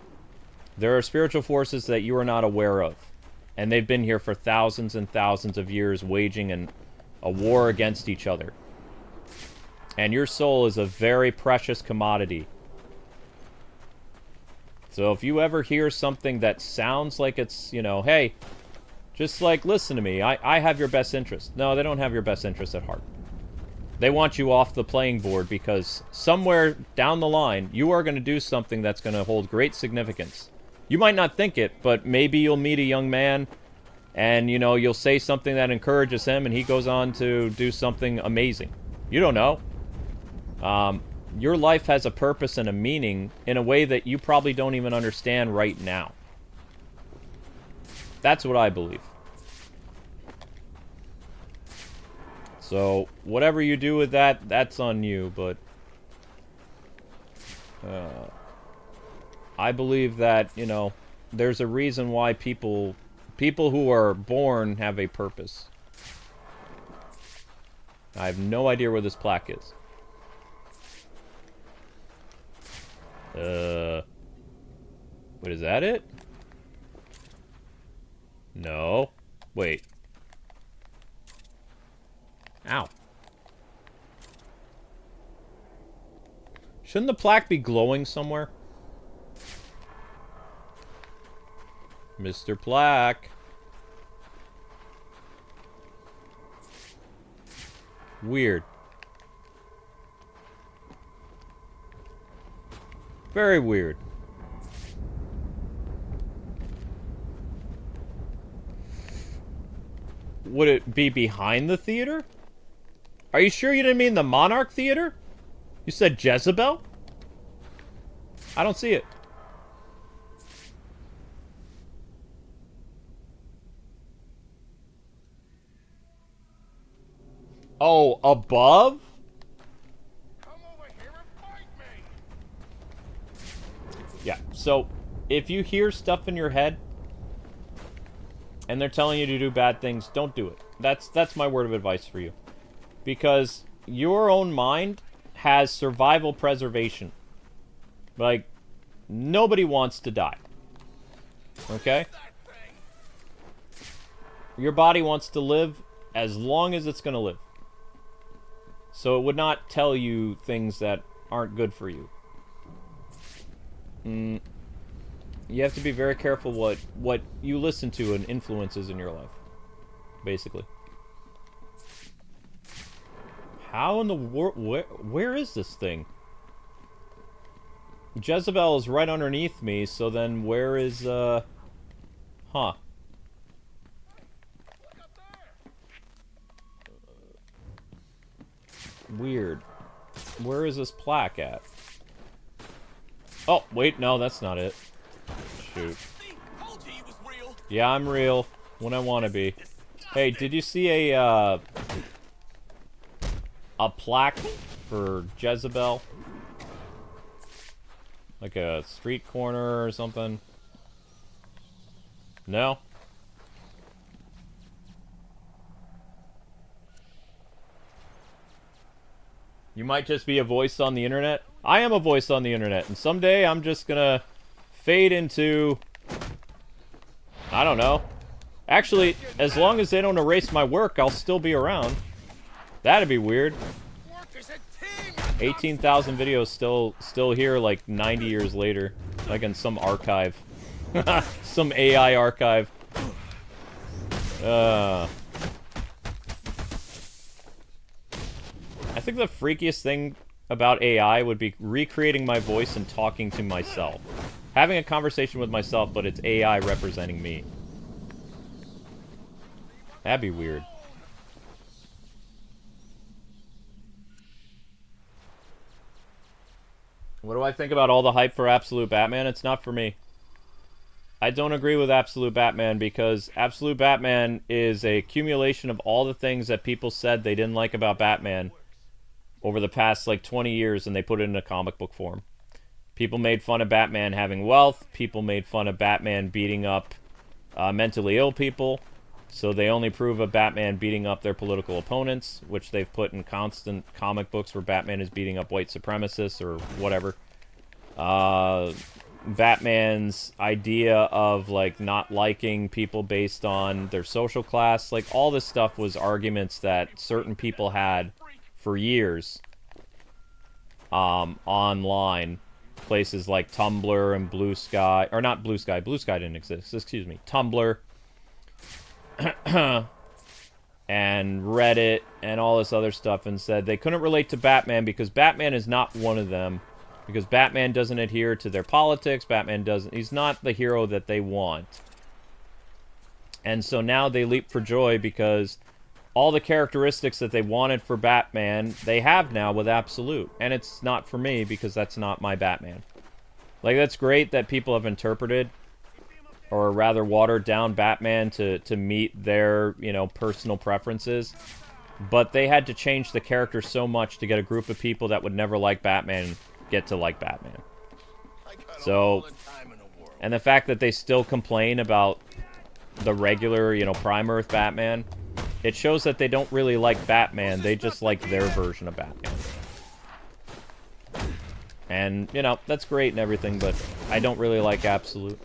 S1: There are spiritual forces that you are not aware of. And they've been here for thousands and thousands of years, waging a war against each other. And your soul is a very precious commodity. So if you ever hear something that sounds like it's, hey, just like, listen to me, I have your best interest. No, they don't have your best interest at heart. They want you off the playing board because somewhere down the line, you are going to do something that's going to hold great significance. You might not think it, but maybe you'll meet a young man and, you'll say something that encourages him and he goes on to do something amazing. You don't know. Your life has a purpose and a meaning in a way that you probably don't even understand right now. That's what I believe. So, whatever you do with that, that's on you, but... I believe that, there's a reason why people who are born have a purpose. I have no idea where this plaque is. Wait, is that it? No. Wait. Ow. Shouldn't the plaque be glowing somewhere? Mr. Plaque. Weird. Very weird. Would it be behind the theater? Are you sure you didn't mean the Monarch Theater? You said Jezebel? I don't see it. Oh, above?
S6: Come over here and fight me.
S1: Yeah, so if you hear stuff in your head and they're telling you to do bad things, don't do it. That's my word of advice for you. Because your own mind has survival preservation. Like, nobody wants to die. Okay? Your body wants to live as long as it's going to live. So it would not tell you things that aren't good for you. You have to be very careful what you listen to and influences in your life. Basically. How in the world... Where is this thing? Jezebel is right underneath me, so then where is, huh. Weird. Where is this plaque at? Oh, wait, no, that's not it. Shoot. Yeah, I'm real. When I want to be. Hey, did you see a plaque for Jezebel? Like a street corner or something? No? You might just be a voice on the internet. I am a voice on the internet, and someday I'm just gonna fade into... I don't know. Actually, as long as they don't erase my work, I'll still be around. That'd be weird. 18,000 videos still here like 90 years later. Like in some archive. Some AI archive. I think the freakiest thing about AI would be recreating my voice and talking to myself. Having a conversation with myself, but it's AI representing me. That'd be weird. What do I think about all the hype for Absolute Batman? It's not for me. I don't agree with Absolute Batman because Absolute Batman is a accumulation of all the things that people said they didn't like about Batman over the past like 20 years, and they put it in a comic book form. People made fun of Batman having wealth. People made fun of Batman beating up mentally ill people. So they only prove of Batman beating up their political opponents, which they've put in constant comic books where Batman is beating up white supremacists or whatever. Batman's idea of, like, not liking people based on their social class. Like, all this stuff was arguments that certain people had for years online. Places like Tumblr and Blue Sky. Or not Blue Sky. Blue Sky didn't exist. Excuse me. Tumblr. And Reddit and all this other stuff, and said they couldn't relate to Batman because Batman is not one of them, because Batman doesn't adhere to their politics. He's not the hero that they want. And so now they leap for joy because all the characteristics that they wanted for Batman, they have now with Absolute. And it's not for me because that's not my Batman. Like, that's great that people have interpreted or rather watered down Batman to meet their, you know, personal preferences. But they had to change the character so much to get a group of people that would never like Batman get to like Batman. So, and the fact that they still complain about the regular, you know, Prime Earth Batman, it shows that they don't really like Batman, they just like their version of Batman. And, you know, that's great and everything, but I don't really like Absolute.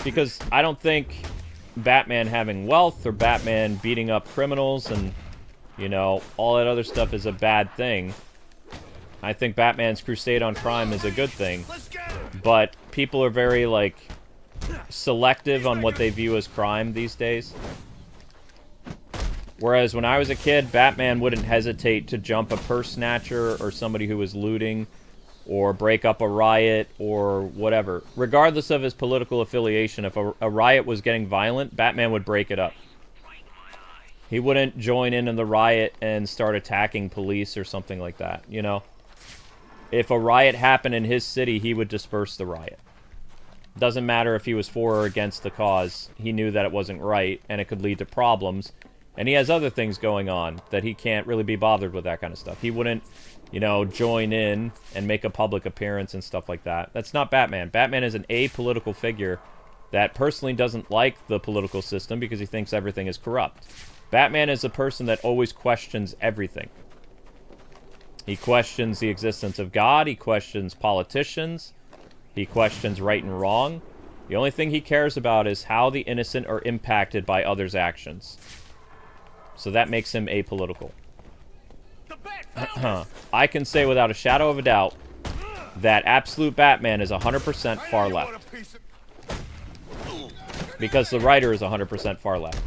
S1: Because I don't think Batman having wealth or Batman beating up criminals and, you know, all that other stuff is a bad thing. I think Batman's crusade on crime is a good thing. But people are very, like, selective on what they view as crime these days. Whereas when I was a kid, Batman wouldn't hesitate to jump a purse snatcher or somebody who was looting or break up a riot, or whatever. Regardless of his political affiliation, if a riot was getting violent, Batman would break it up. He wouldn't join in the riot and start attacking police or something like that, you know? If a riot happened in his city, he would disperse the riot. Doesn't matter if he was for or against the cause. He knew that it wasn't right, and it could lead to problems. And he has other things going on that he can't really be bothered with that kind of stuff. He wouldn't, you know, join in and make a public appearance and stuff like that. That's not Batman. Batman is an apolitical figure that personally doesn't like the political system because he thinks everything is corrupt. Batman is a person that always questions everything. He questions the existence of God. He questions politicians. He questions right and wrong. The only thing he cares about is how the innocent are impacted by others' actions. So that makes him apolitical. I can say without a shadow of a doubt that Absolute Batman is 100% far left. Because the writer is 100% far left.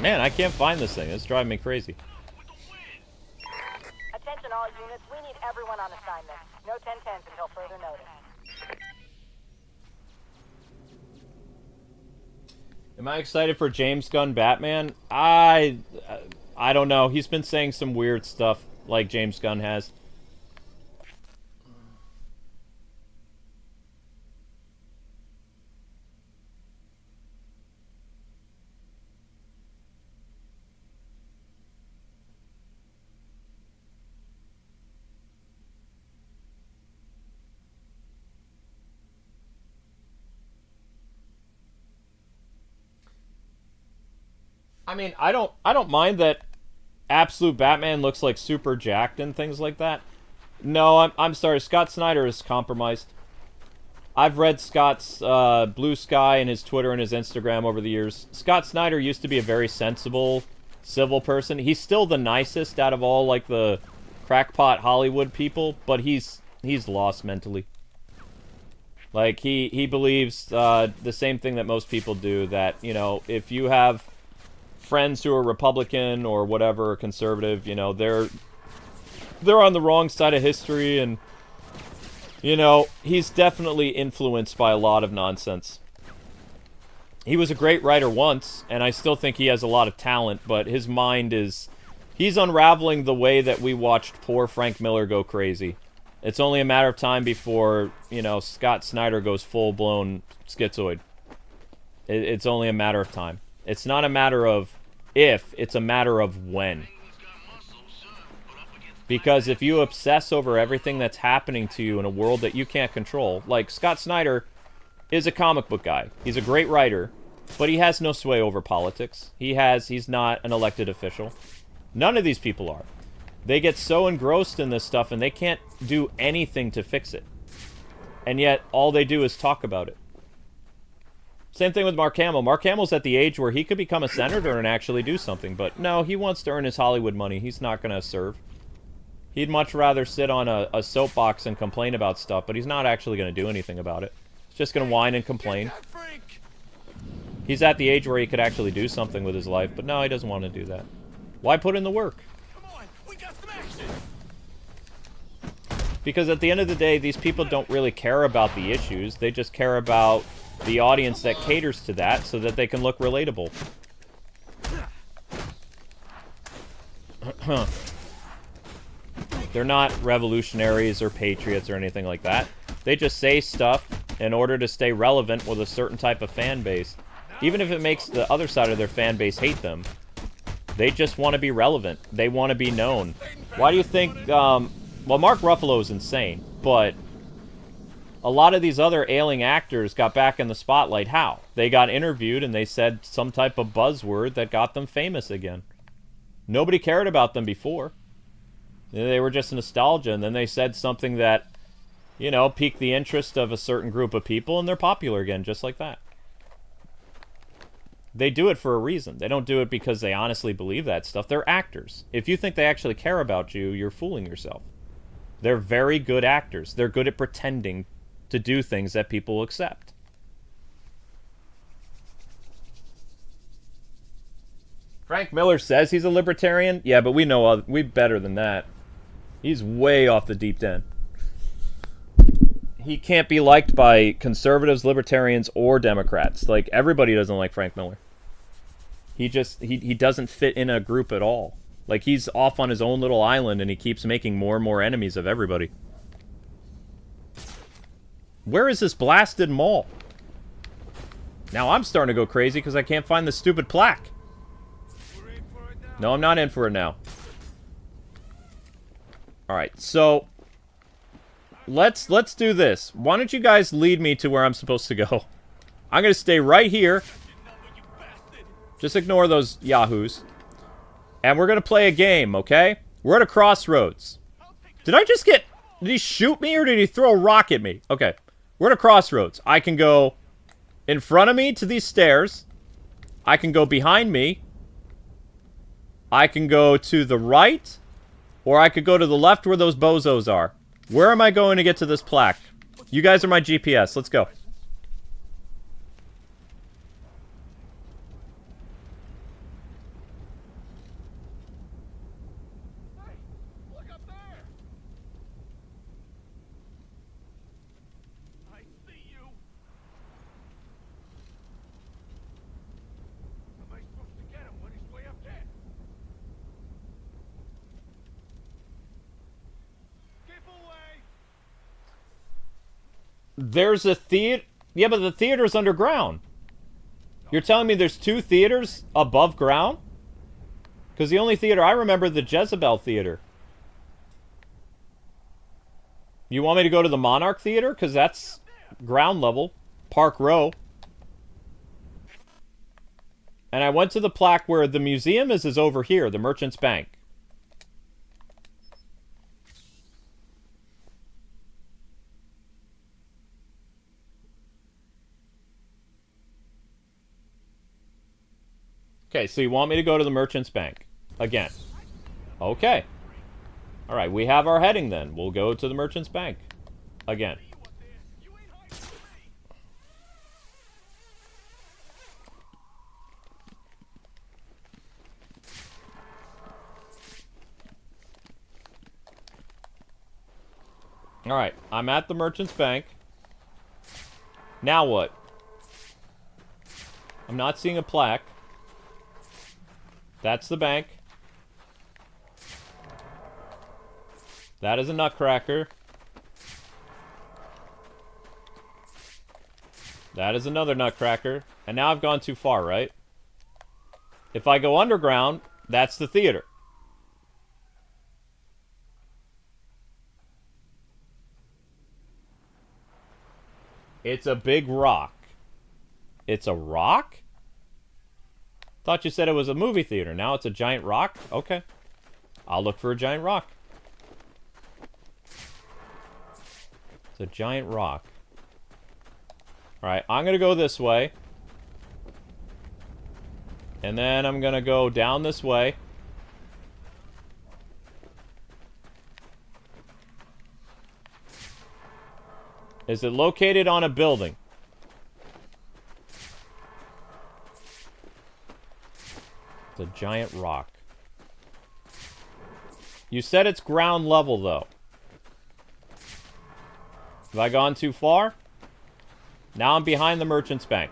S1: Man, I can't find this thing. It's driving me crazy.
S4: Attention all units, we need everyone on assignment. No 10-10s until further notice.
S1: Am I excited for James Gunn Batman? I don't know. He's been saying some weird stuff, like James Gunn has. I mean, I don't mind that Absolute Batman looks like super jacked and things like that. No, I'm sorry. Scott Snyder is compromised. I've read Scott's Blue Sky and his Twitter and his Instagram over the years. Scott Snyder used to be a very sensible, civil person. He's still the nicest out of all, like, the crackpot Hollywood people, but he's lost mentally. Like, he believes the same thing that most people do, that, you know, if you have friends who are Republican or whatever, or conservative, you know, they're on the wrong side of history, and, you know, he's definitely influenced by a lot of nonsense. He was a great writer once, and I still think he has a lot of talent, but his mind is... He's unraveling the way that we watched poor Frank Miller go crazy. It's only a matter of time before, you know, Scott Snyder goes full-blown schizoid. It's only a matter of time. It's not a matter of if, it's a matter of when. Because if you obsess over everything that's happening to you in a world that you can't control, like Scott Snyder is a comic book guy. He's a great writer, but he has no sway over politics. He's not an elected official. None of these people are. They get so engrossed in this stuff and they can't do anything to fix it. And yet, all they do is talk about it. Same thing with Mark Hamill. Mark Hamill's at the age where he could become a senator and actually do something. But no, he wants to earn his Hollywood money. He's not going to serve. He'd much rather sit on a soapbox and complain about stuff, but he's not actually going to do anything about it. He's just going to whine and complain. He's at the age where he could actually do something with his life, but no, he doesn't want to do that. Why put in the work?
S7: Come on, we got some action.
S1: Because at the end of the day, these people don't really care about the issues. They just care about the audience that caters to that so that they can look relatable. They're not revolutionaries or patriots or anything like that. They just say stuff in order to stay relevant with a certain type of fan base. Even if it makes the other side of their fan base hate them, they just want to be relevant. They want to be known. Why do you think... well, Mark Ruffalo is insane, but a lot of these other ailing actors got back in the spotlight. How? They got interviewed and they said some type of buzzword that got them famous again. Nobody cared about them before. They were just nostalgia, and then they said something that, you know, piqued the interest of a certain group of people, and they're popular again, just like that. They do it for a reason. They don't do it because they honestly believe that stuff. They're actors. If you think they actually care about you, you're fooling yourself. They're very good actors. They're good at pretending to do things that people accept. Frank Miller says he's a libertarian. Yeah, but we know we better than that. He's way off the deep end. He can't be liked by conservatives, libertarians, or Democrats. Like, everybody doesn't like Frank Miller. He doesn't fit in a group at all. Like, he's off on his own little island, and he keeps making more and more enemies of everybody. Where is this blasted mall? Now I'm starting to go crazy because I can't find the stupid plaque. No, I'm not in for it now. Alright, so let's do this. Why don't you guys lead me to where I'm supposed to go? I'm going to stay right here. Just ignore those yahoos. And we're going to play a game, okay? We're at a crossroads. Did I just get... Did he shoot me or did he throw a rock at me? Okay. We're at a crossroads. I can go in front of me to these stairs. I can go behind me. I can go to the right. Or I could go to the left where those bozos are. Where am I going to get to this plaque? You guys are my GPS. Let's go. There's a theater. Yeah, but the theater's underground. You're telling me there's 2 theaters above ground? Because the only theater I remember is the Jezebel Theater. You want me to go to the Monarch Theater? Because that's ground level. Park Row. And I went to the plaque where the museum is over here, the Merchant's Bank. Okay, so you want me to go to the Merchant's Bank. Again. Okay. Alright, we have our heading then. We'll go to the Merchant's Bank. Again. Alright, I'm at the Merchant's Bank. Now what? I'm not seeing a plaque. That's the bank. That is a nutcracker. That is another nutcracker. And now I've gone too far, right? If I go underground, that's the theater. It's a big rock. It's a rock? Thought you said it was a movie theater. Now it's a giant rock? Okay. I'll look for a giant rock. It's a giant rock. Alright, I'm gonna go this way. And then I'm gonna go down this way. Is it located on a building? It's a giant rock. You said it's ground level, though. Have I gone too far? Now I'm behind the Merchant's Bank.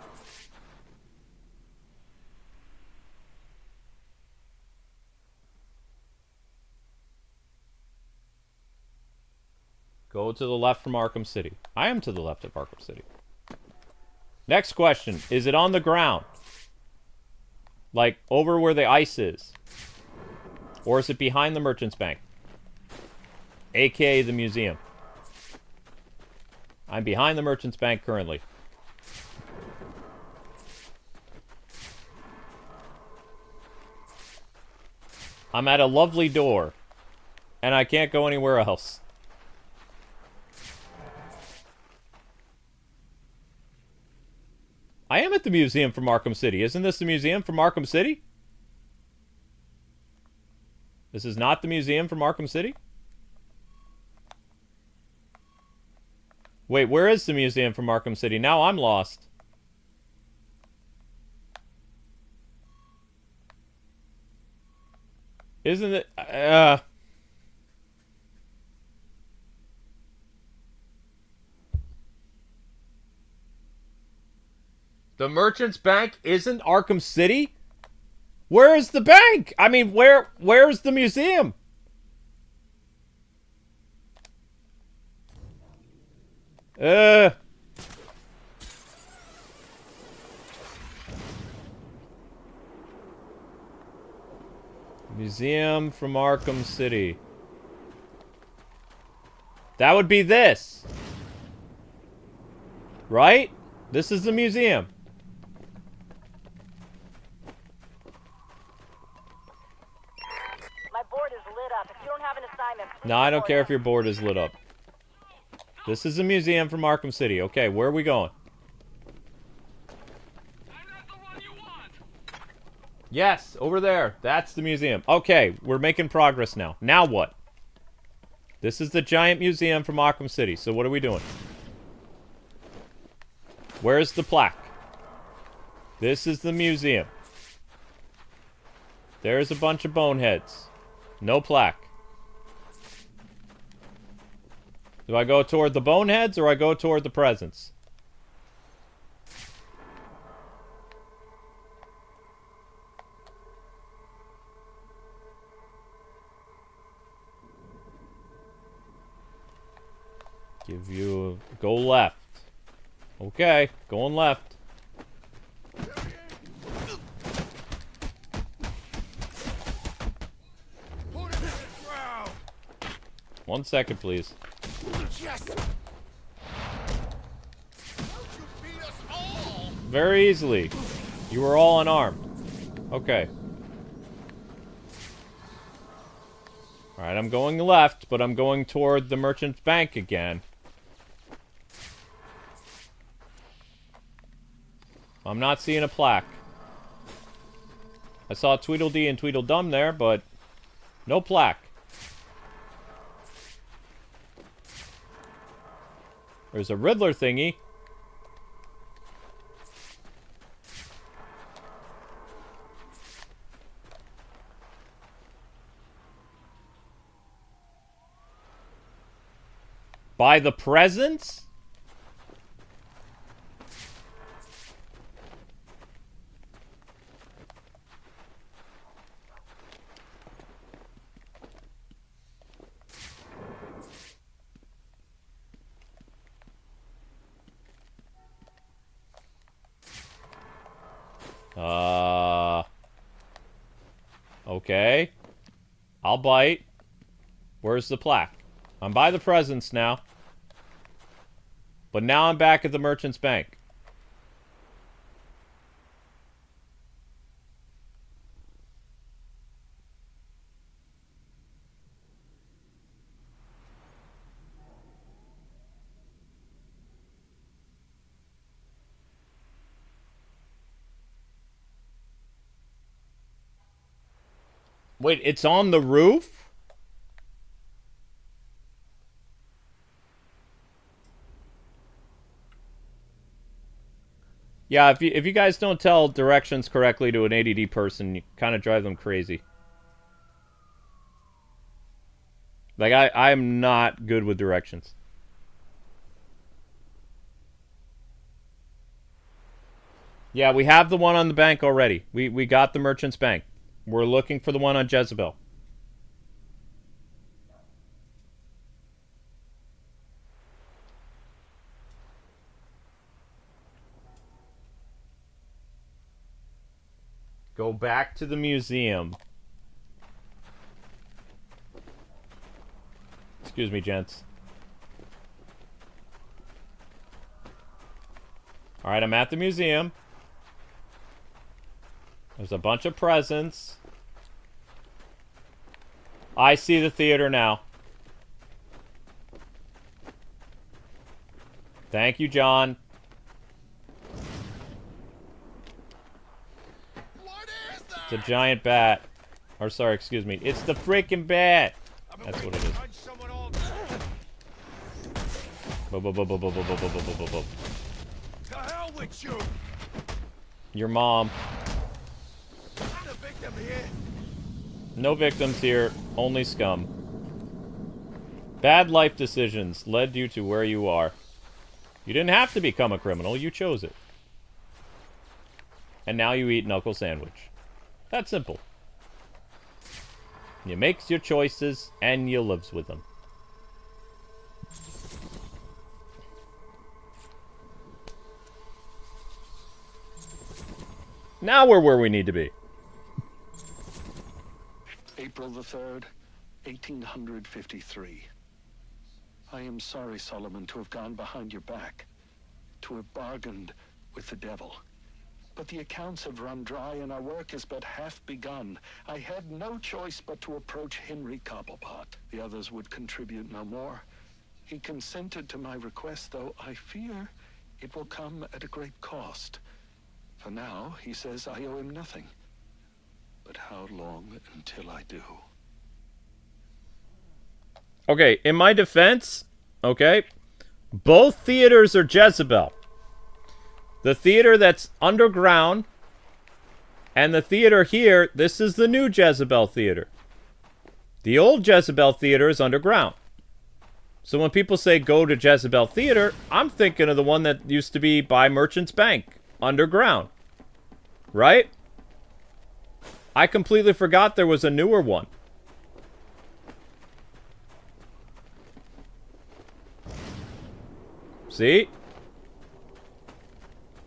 S1: Go to the left from Arkham City. I am to the left of Arkham City. Next question. Is it on the ground? Like, over where the ice is? Or is it behind the Merchant's Bank? AKA the museum. I'm behind the Merchant's Bank currently. I'm at a lovely door. And I can't go anywhere else. I am at the museum from Arkham City. Isn't this the museum from Arkham City? This is not the museum from Arkham City? Wait, where is the museum from Arkham City? Now I'm lost. Isn't it... The Merchant's Bank isn't Arkham City? Where is the bank? I mean, where's the museum? Museum from Arkham City. That would be this. Right? This is the museum.
S4: My board is lit up. If you don't have an assignment, please
S1: No, I don't
S4: report
S1: care
S4: it.
S1: if your board is lit up. This is a museum from Arkham City. Okay, where are we going?
S6: I'm not the one you want!
S1: Yes, over there. That's the museum. Okay, we're making progress now. Now what? This is the giant museum from Arkham City. So what are we doing? Where's the plaque? This is the museum. There's a bunch of boneheads. No plaque. Do I go toward the boneheads or I go toward the presents? Give you a... Go left. Okay, going left. One second, please. Very easily. You were all unarmed. Okay. Alright, I'm going left, but I'm going toward the merchant's bank again. I'm not seeing a plaque. I saw Tweedledee and Tweedledum there, but no plaque. There's a Riddler thingy. Buy the presents? Okay. I'll bite. Where's the plaque? I'm by the presents now. But now I'm back at the merchant's bank. Wait, it's on the roof? Yeah, if you guys don't tell directions correctly to an ADD person, you kind of drive them crazy. Like, I'm not good with directions. Yeah, we have the one on the bank already. We got the merchant's bank. We're looking for the one on Jezebel. Go back to the museum. Excuse me, gents. Alright, I'm at the museum. There's a bunch of presents. I see the theater now. Thank you, John.
S3: What is that?
S1: It's a giant bat. Or, sorry, excuse me. It's the freaking bat. That's what it is.
S3: To hell with you!
S1: Your mom.
S3: Not a victim here.
S1: No victims here, only scum. Bad life decisions led you to where you are. You didn't have to become a criminal, you chose it. And now you eat knuckle sandwich. That's simple. You makes your choices, and you lives with them. Now we're where we need to be.
S5: April the 3rd, 1853. I am sorry, Solomon, to have gone behind your back, to have bargained with the devil. But the accounts have run dry and our work is but half begun. I had no choice but to approach Henry Cobblepot. The others would contribute no more. He consented to my request, though I fear it will come at a great cost. For now, he says I owe him nothing. But how long until I do?
S1: Okay, in my defense, okay, both theaters are Jezebel. The theater that's underground and the theater here, this is the new Jezebel theater. The old Jezebel theater is underground. So when people say go to Jezebel theater, I'm thinking of the one that used to be by Merchant's Bank, underground. Right? I completely forgot there was a newer one. See?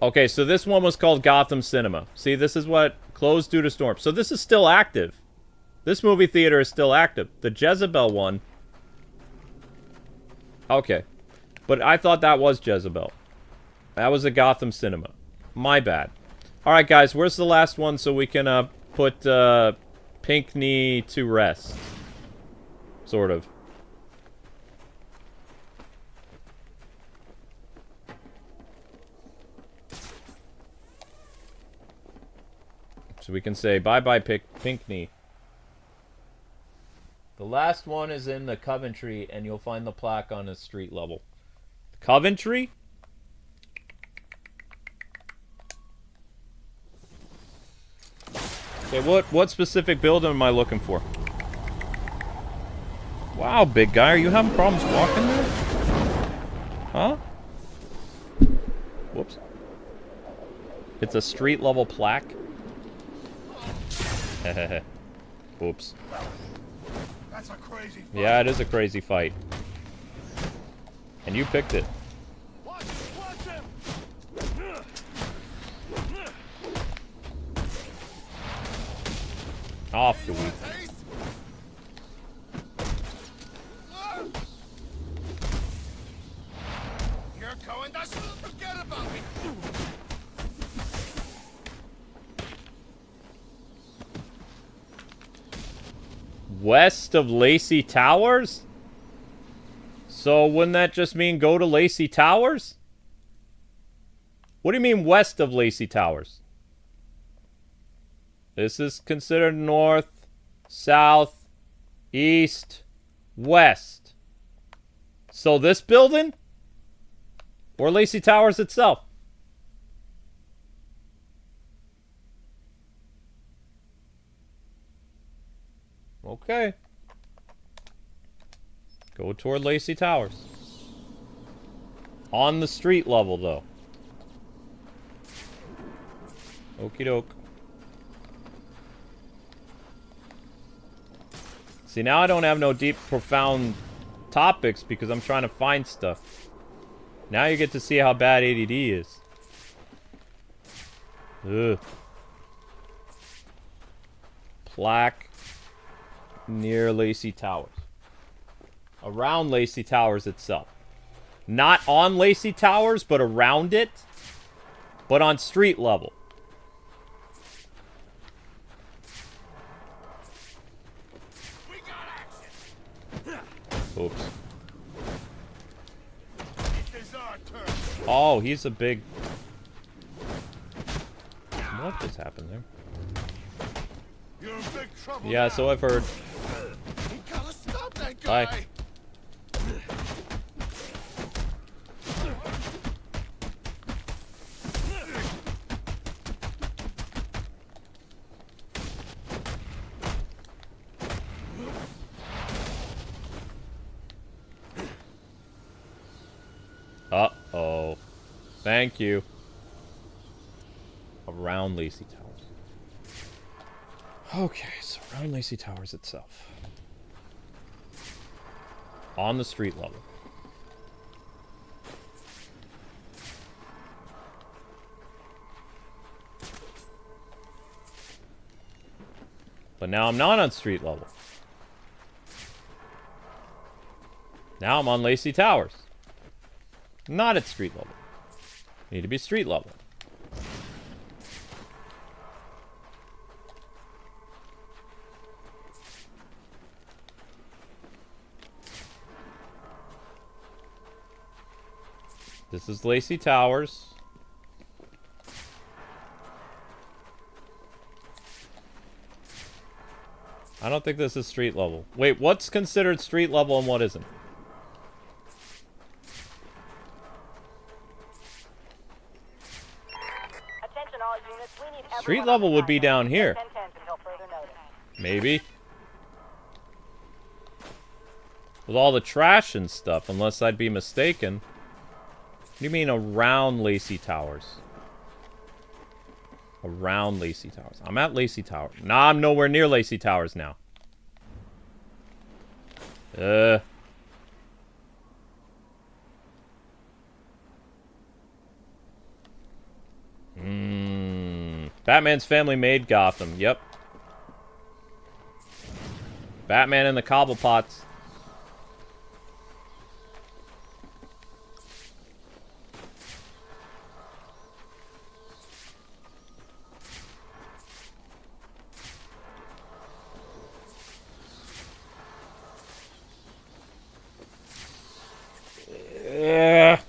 S1: Okay, so this one was called Gotham Cinema. See, this is what closed due to storm. So this is still active. This movie theater is still active. The Jezebel one. Okay. But I thought that was Jezebel. That was a Gotham Cinema. My bad. Alright, guys, where's the last one so we can put Pinckney to rest? Sort of. So we can say bye-bye Pinckney. The last one is in the Coventry, and you'll find the plaque on the street level. Coventry? Okay, what specific building am I looking for? Wow, big guy, are you having problems walking there? Huh? Whoops. It's a street level plaque? Oops.
S9: That's a crazy fight.
S1: Yeah, it is a crazy fight. And you picked it.
S9: Watch him.
S1: Off the week.
S9: You're going to forget about me.
S1: West of Lacey Towers? So wouldn't that just mean go to Lacey Towers? What do you mean west of Lacey Towers? This is considered north, south, east, west. So this building? Or Lacey Towers itself? Okay. Go toward Lacey Towers. On the street level, though. Okie doke. See, now I don't have no deep, profound topics because I'm trying to find stuff. Now you get to see how bad ADD is. Ugh. Plaque near Lacey Towers. Around Lacey Towers itself. Not on Lacey Towers, but around it. But on street level. Oops. Oh, he's a big... What just happened there?
S9: You're in big trouble.
S1: Yeah, so I've heard.
S9: You gotta stop that guy.
S1: Bye. Uh-oh. Thank you. Around Lacey Towers. Okay, so around Lacey Towers itself. On the street level. But now I'm not on street level. Now I'm on Lacey Towers. Not at street level. Need to be street level. This is Lacey Towers. I don't think this is street level. Wait, what's considered street level and what isn't?
S4: Attention all units, we need
S1: Street
S4: everyone
S1: level
S4: on
S1: would be
S4: assignment.
S1: down here.
S4: 10-10 until further notice.
S1: Maybe. With all the trash and stuff, unless I'd be mistaken. What do you mean around Lacey Towers? Around Lacey Towers. I'm at Lacey Towers. Nah, I'm nowhere near Lacey Towers now. Batman's family made Gotham. Yep. Batman and the Cobblepots. Yeah.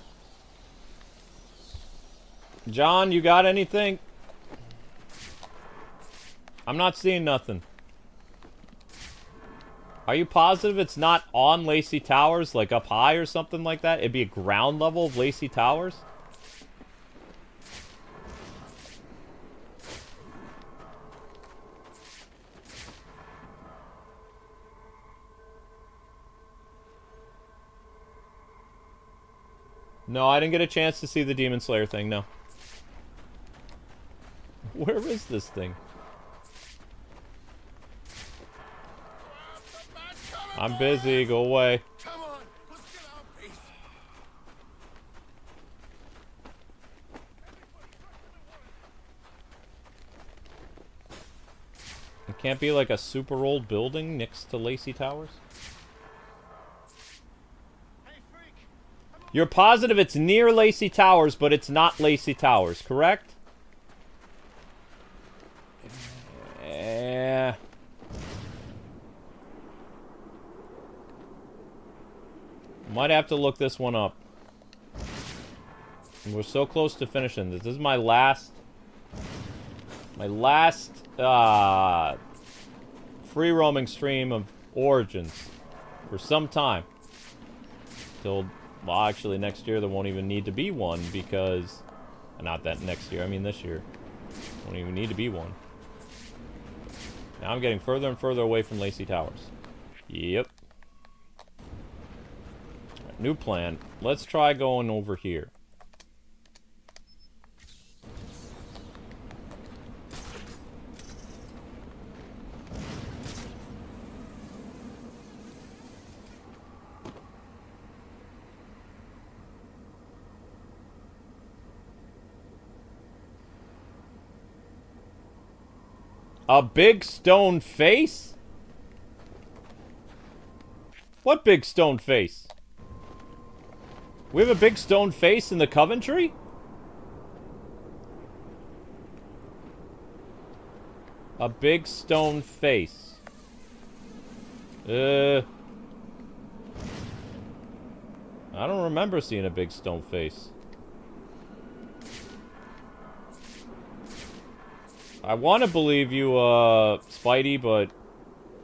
S1: John, you got anything? I'm not seeing nothing. Are you positive it's not on Lacey Towers, like up high or something like that? It'd be a ground level of Lacey Towers? No, I didn't get a chance to see the Demon Slayer thing, no. Where is this thing? I'm busy, go away.
S9: Come on, let's get our piece.
S1: It can't be like a super old building next to Lacey Towers? You're positive it's near Lacey Towers, but it's not Lacey Towers, correct? Yeah. Might have to look this one up. We're so close to finishing this. This is my last free roaming stream of Origins for some time. Till, well, actually next year there won't even need to be one because, not that next year, I mean this year. Won't even need to be one. Now I'm getting further and further away from Lacey Towers. Yep. Right, new plan. Let's try going over here. A big stone face? What big stone face? We have a big stone face in the Coventry? A big stone face. I don't remember seeing a big stone face. I want to believe you, Spidey, but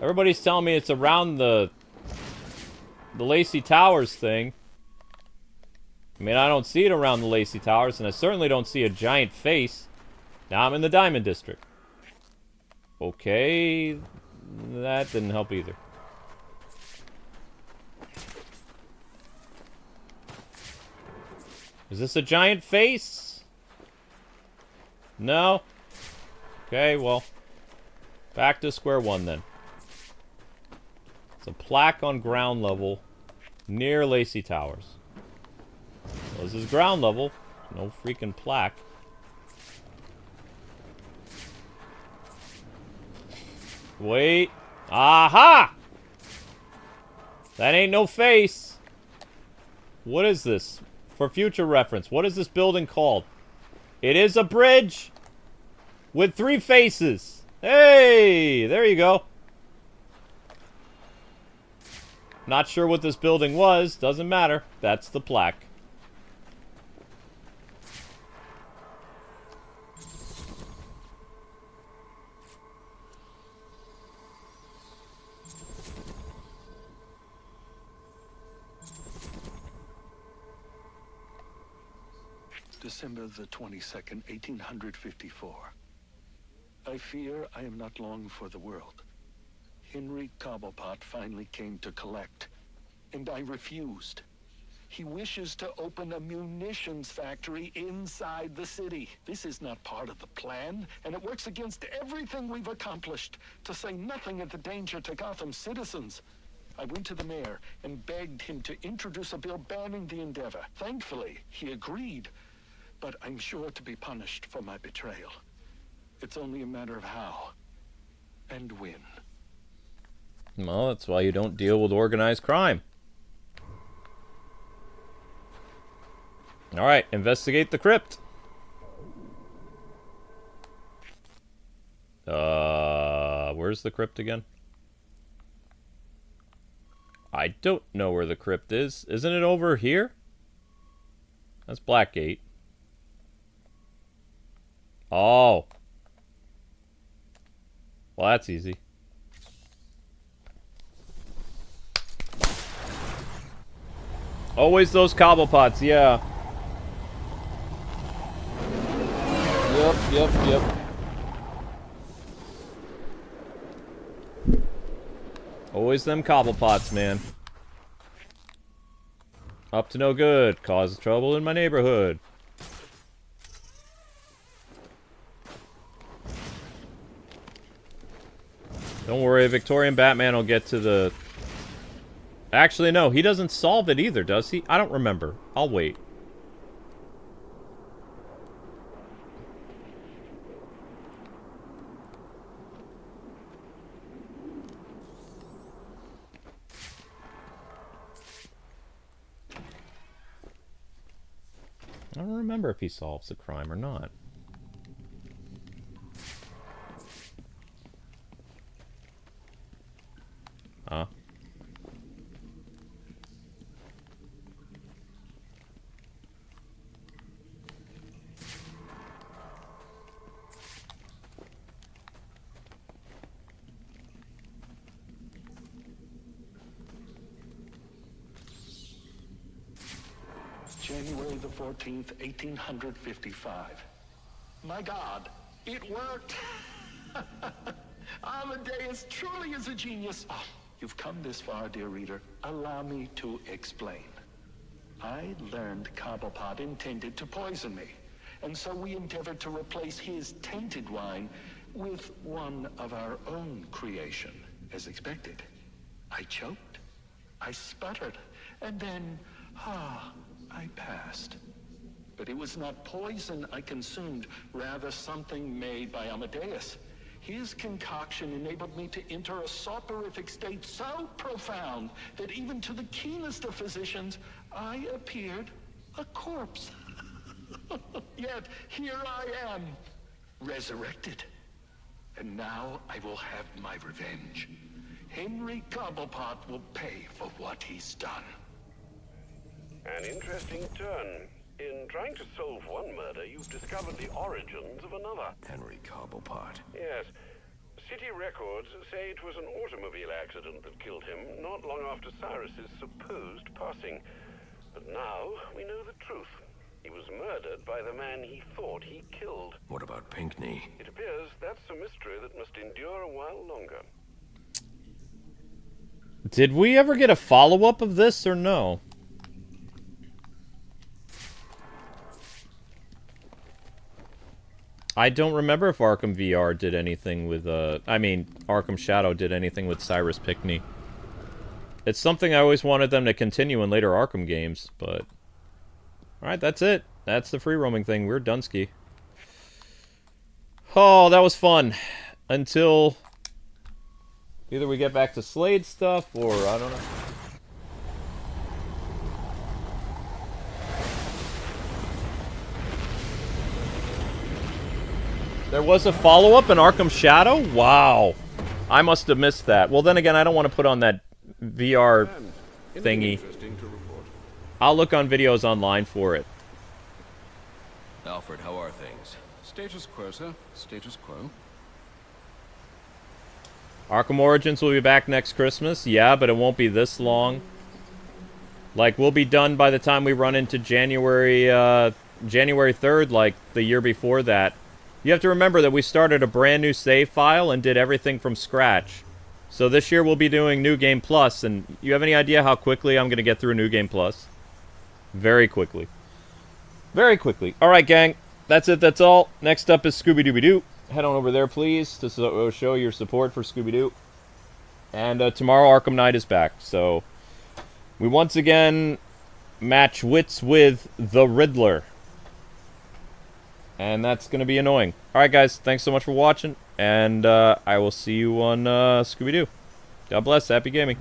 S1: everybody's telling me it's around the Lacey Towers thing. I mean, I don't see it around the Lacey Towers, and I certainly don't see a giant face. Now I'm in the Diamond District. Okay, that didn't help either. Is this a giant face? No? Okay, well, back to square one then. It's a plaque on ground level near Lacey Towers. Well, this is ground level. No freaking plaque. Wait. Aha! That ain't no face. What is this? For future reference, what is this building called? It is a bridge with 3 faces. Hey, there you go. Not sure what this building was. Doesn't matter. That's the plaque.
S5: December the 22nd, 1854. I fear I am not long for the world. Henry Cobblepot finally came to collect, and I refused. He wishes to open a munitions factory inside the city. This is not part of the plan, and it works against everything we've accomplished, to say nothing of the danger to Gotham's citizens. I went to the mayor and begged him to introduce a bill banning the endeavor. Thankfully, he agreed, but I'm sure to be punished for my betrayal. It's only a matter of how and when.
S1: Well, that's why you don't deal with organized crime. Alright, investigate the crypt. Where's the crypt again? I don't know where the crypt is. Isn't it over here? That's Blackgate. Oh. Well, that's easy. Always those cobblepots, yeah. Yep. Always them cobblepots, man. Up to no good. Cause trouble in my neighborhood. Don't worry, Victorian Batman will get to the... Actually, no, he doesn't solve it either, does he? I don't remember. I'll wait. I don't remember if he solves the crime or not. Huh?
S5: January the 14th, 1855. My God, it worked! Amadeus truly is a genius. Oh, you've come this far, dear reader. Allow me to explain. I learned Cobblepot intended to poison me, and so we endeavored to replace his tainted wine with one of our own creation, as expected. I choked, I sputtered, and then, I passed. But it was not poison I consumed, rather something made by Amadeus. His concoction enabled me to enter a soporific state so profound that even to the keenest of physicians, I appeared a corpse. Yet here I am, resurrected. And now I will have my revenge. Henry Cobblepot will pay for what he's done.
S6: An interesting turn. In trying to solve one murder, you've discovered the origins of another.
S3: Henry Cobblepot.
S6: Yes. City records say it was an automobile accident that killed him, not long after Cyrus's supposed passing. But now we know the truth. He was murdered by the man he thought he killed.
S3: What about Pinckney?
S6: It appears that's a mystery that must endure a while longer.
S1: Did we ever get a follow-up of this or no? I don't remember if Arkham VR did anything with, Arkham Shadow did anything with Cyrus Pinckney. It's something I always wanted them to continue in later Arkham games, but... Alright, that's it. That's the free roaming thing. We're Dunsky. Oh, that was fun. Until... either we get back to Slade stuff, or I don't know. There was a follow-up in Arkham Shadow? Wow. I must have missed that. Well, then again, I don't want to put on that VR thingy. I'll look on videos online for it.
S3: Alfred, how are things?
S2: Status quo, sir. Status quo.
S1: Arkham Origins will be back next Christmas. Yeah, but it won't be this long. Like, we'll be done by the time we run into January 3rd, like the year before that. You have to remember that we started a brand new save file and did everything from scratch. So this year we'll be doing New Game Plus, and you have any idea how quickly I'm going to get through New Game Plus? Very quickly. Very quickly. Alright, gang. That's it. That's all. Next up is Scooby-Dooby-Doo. Head on over there, please, to show your support for Scooby-Doo. And tomorrow Arkham Knight is back, so... we once again match wits with the Riddler. And that's going to be annoying. Alright, guys. Thanks so much for watching. And I will see you on Scooby-Doo. God bless. Happy gaming.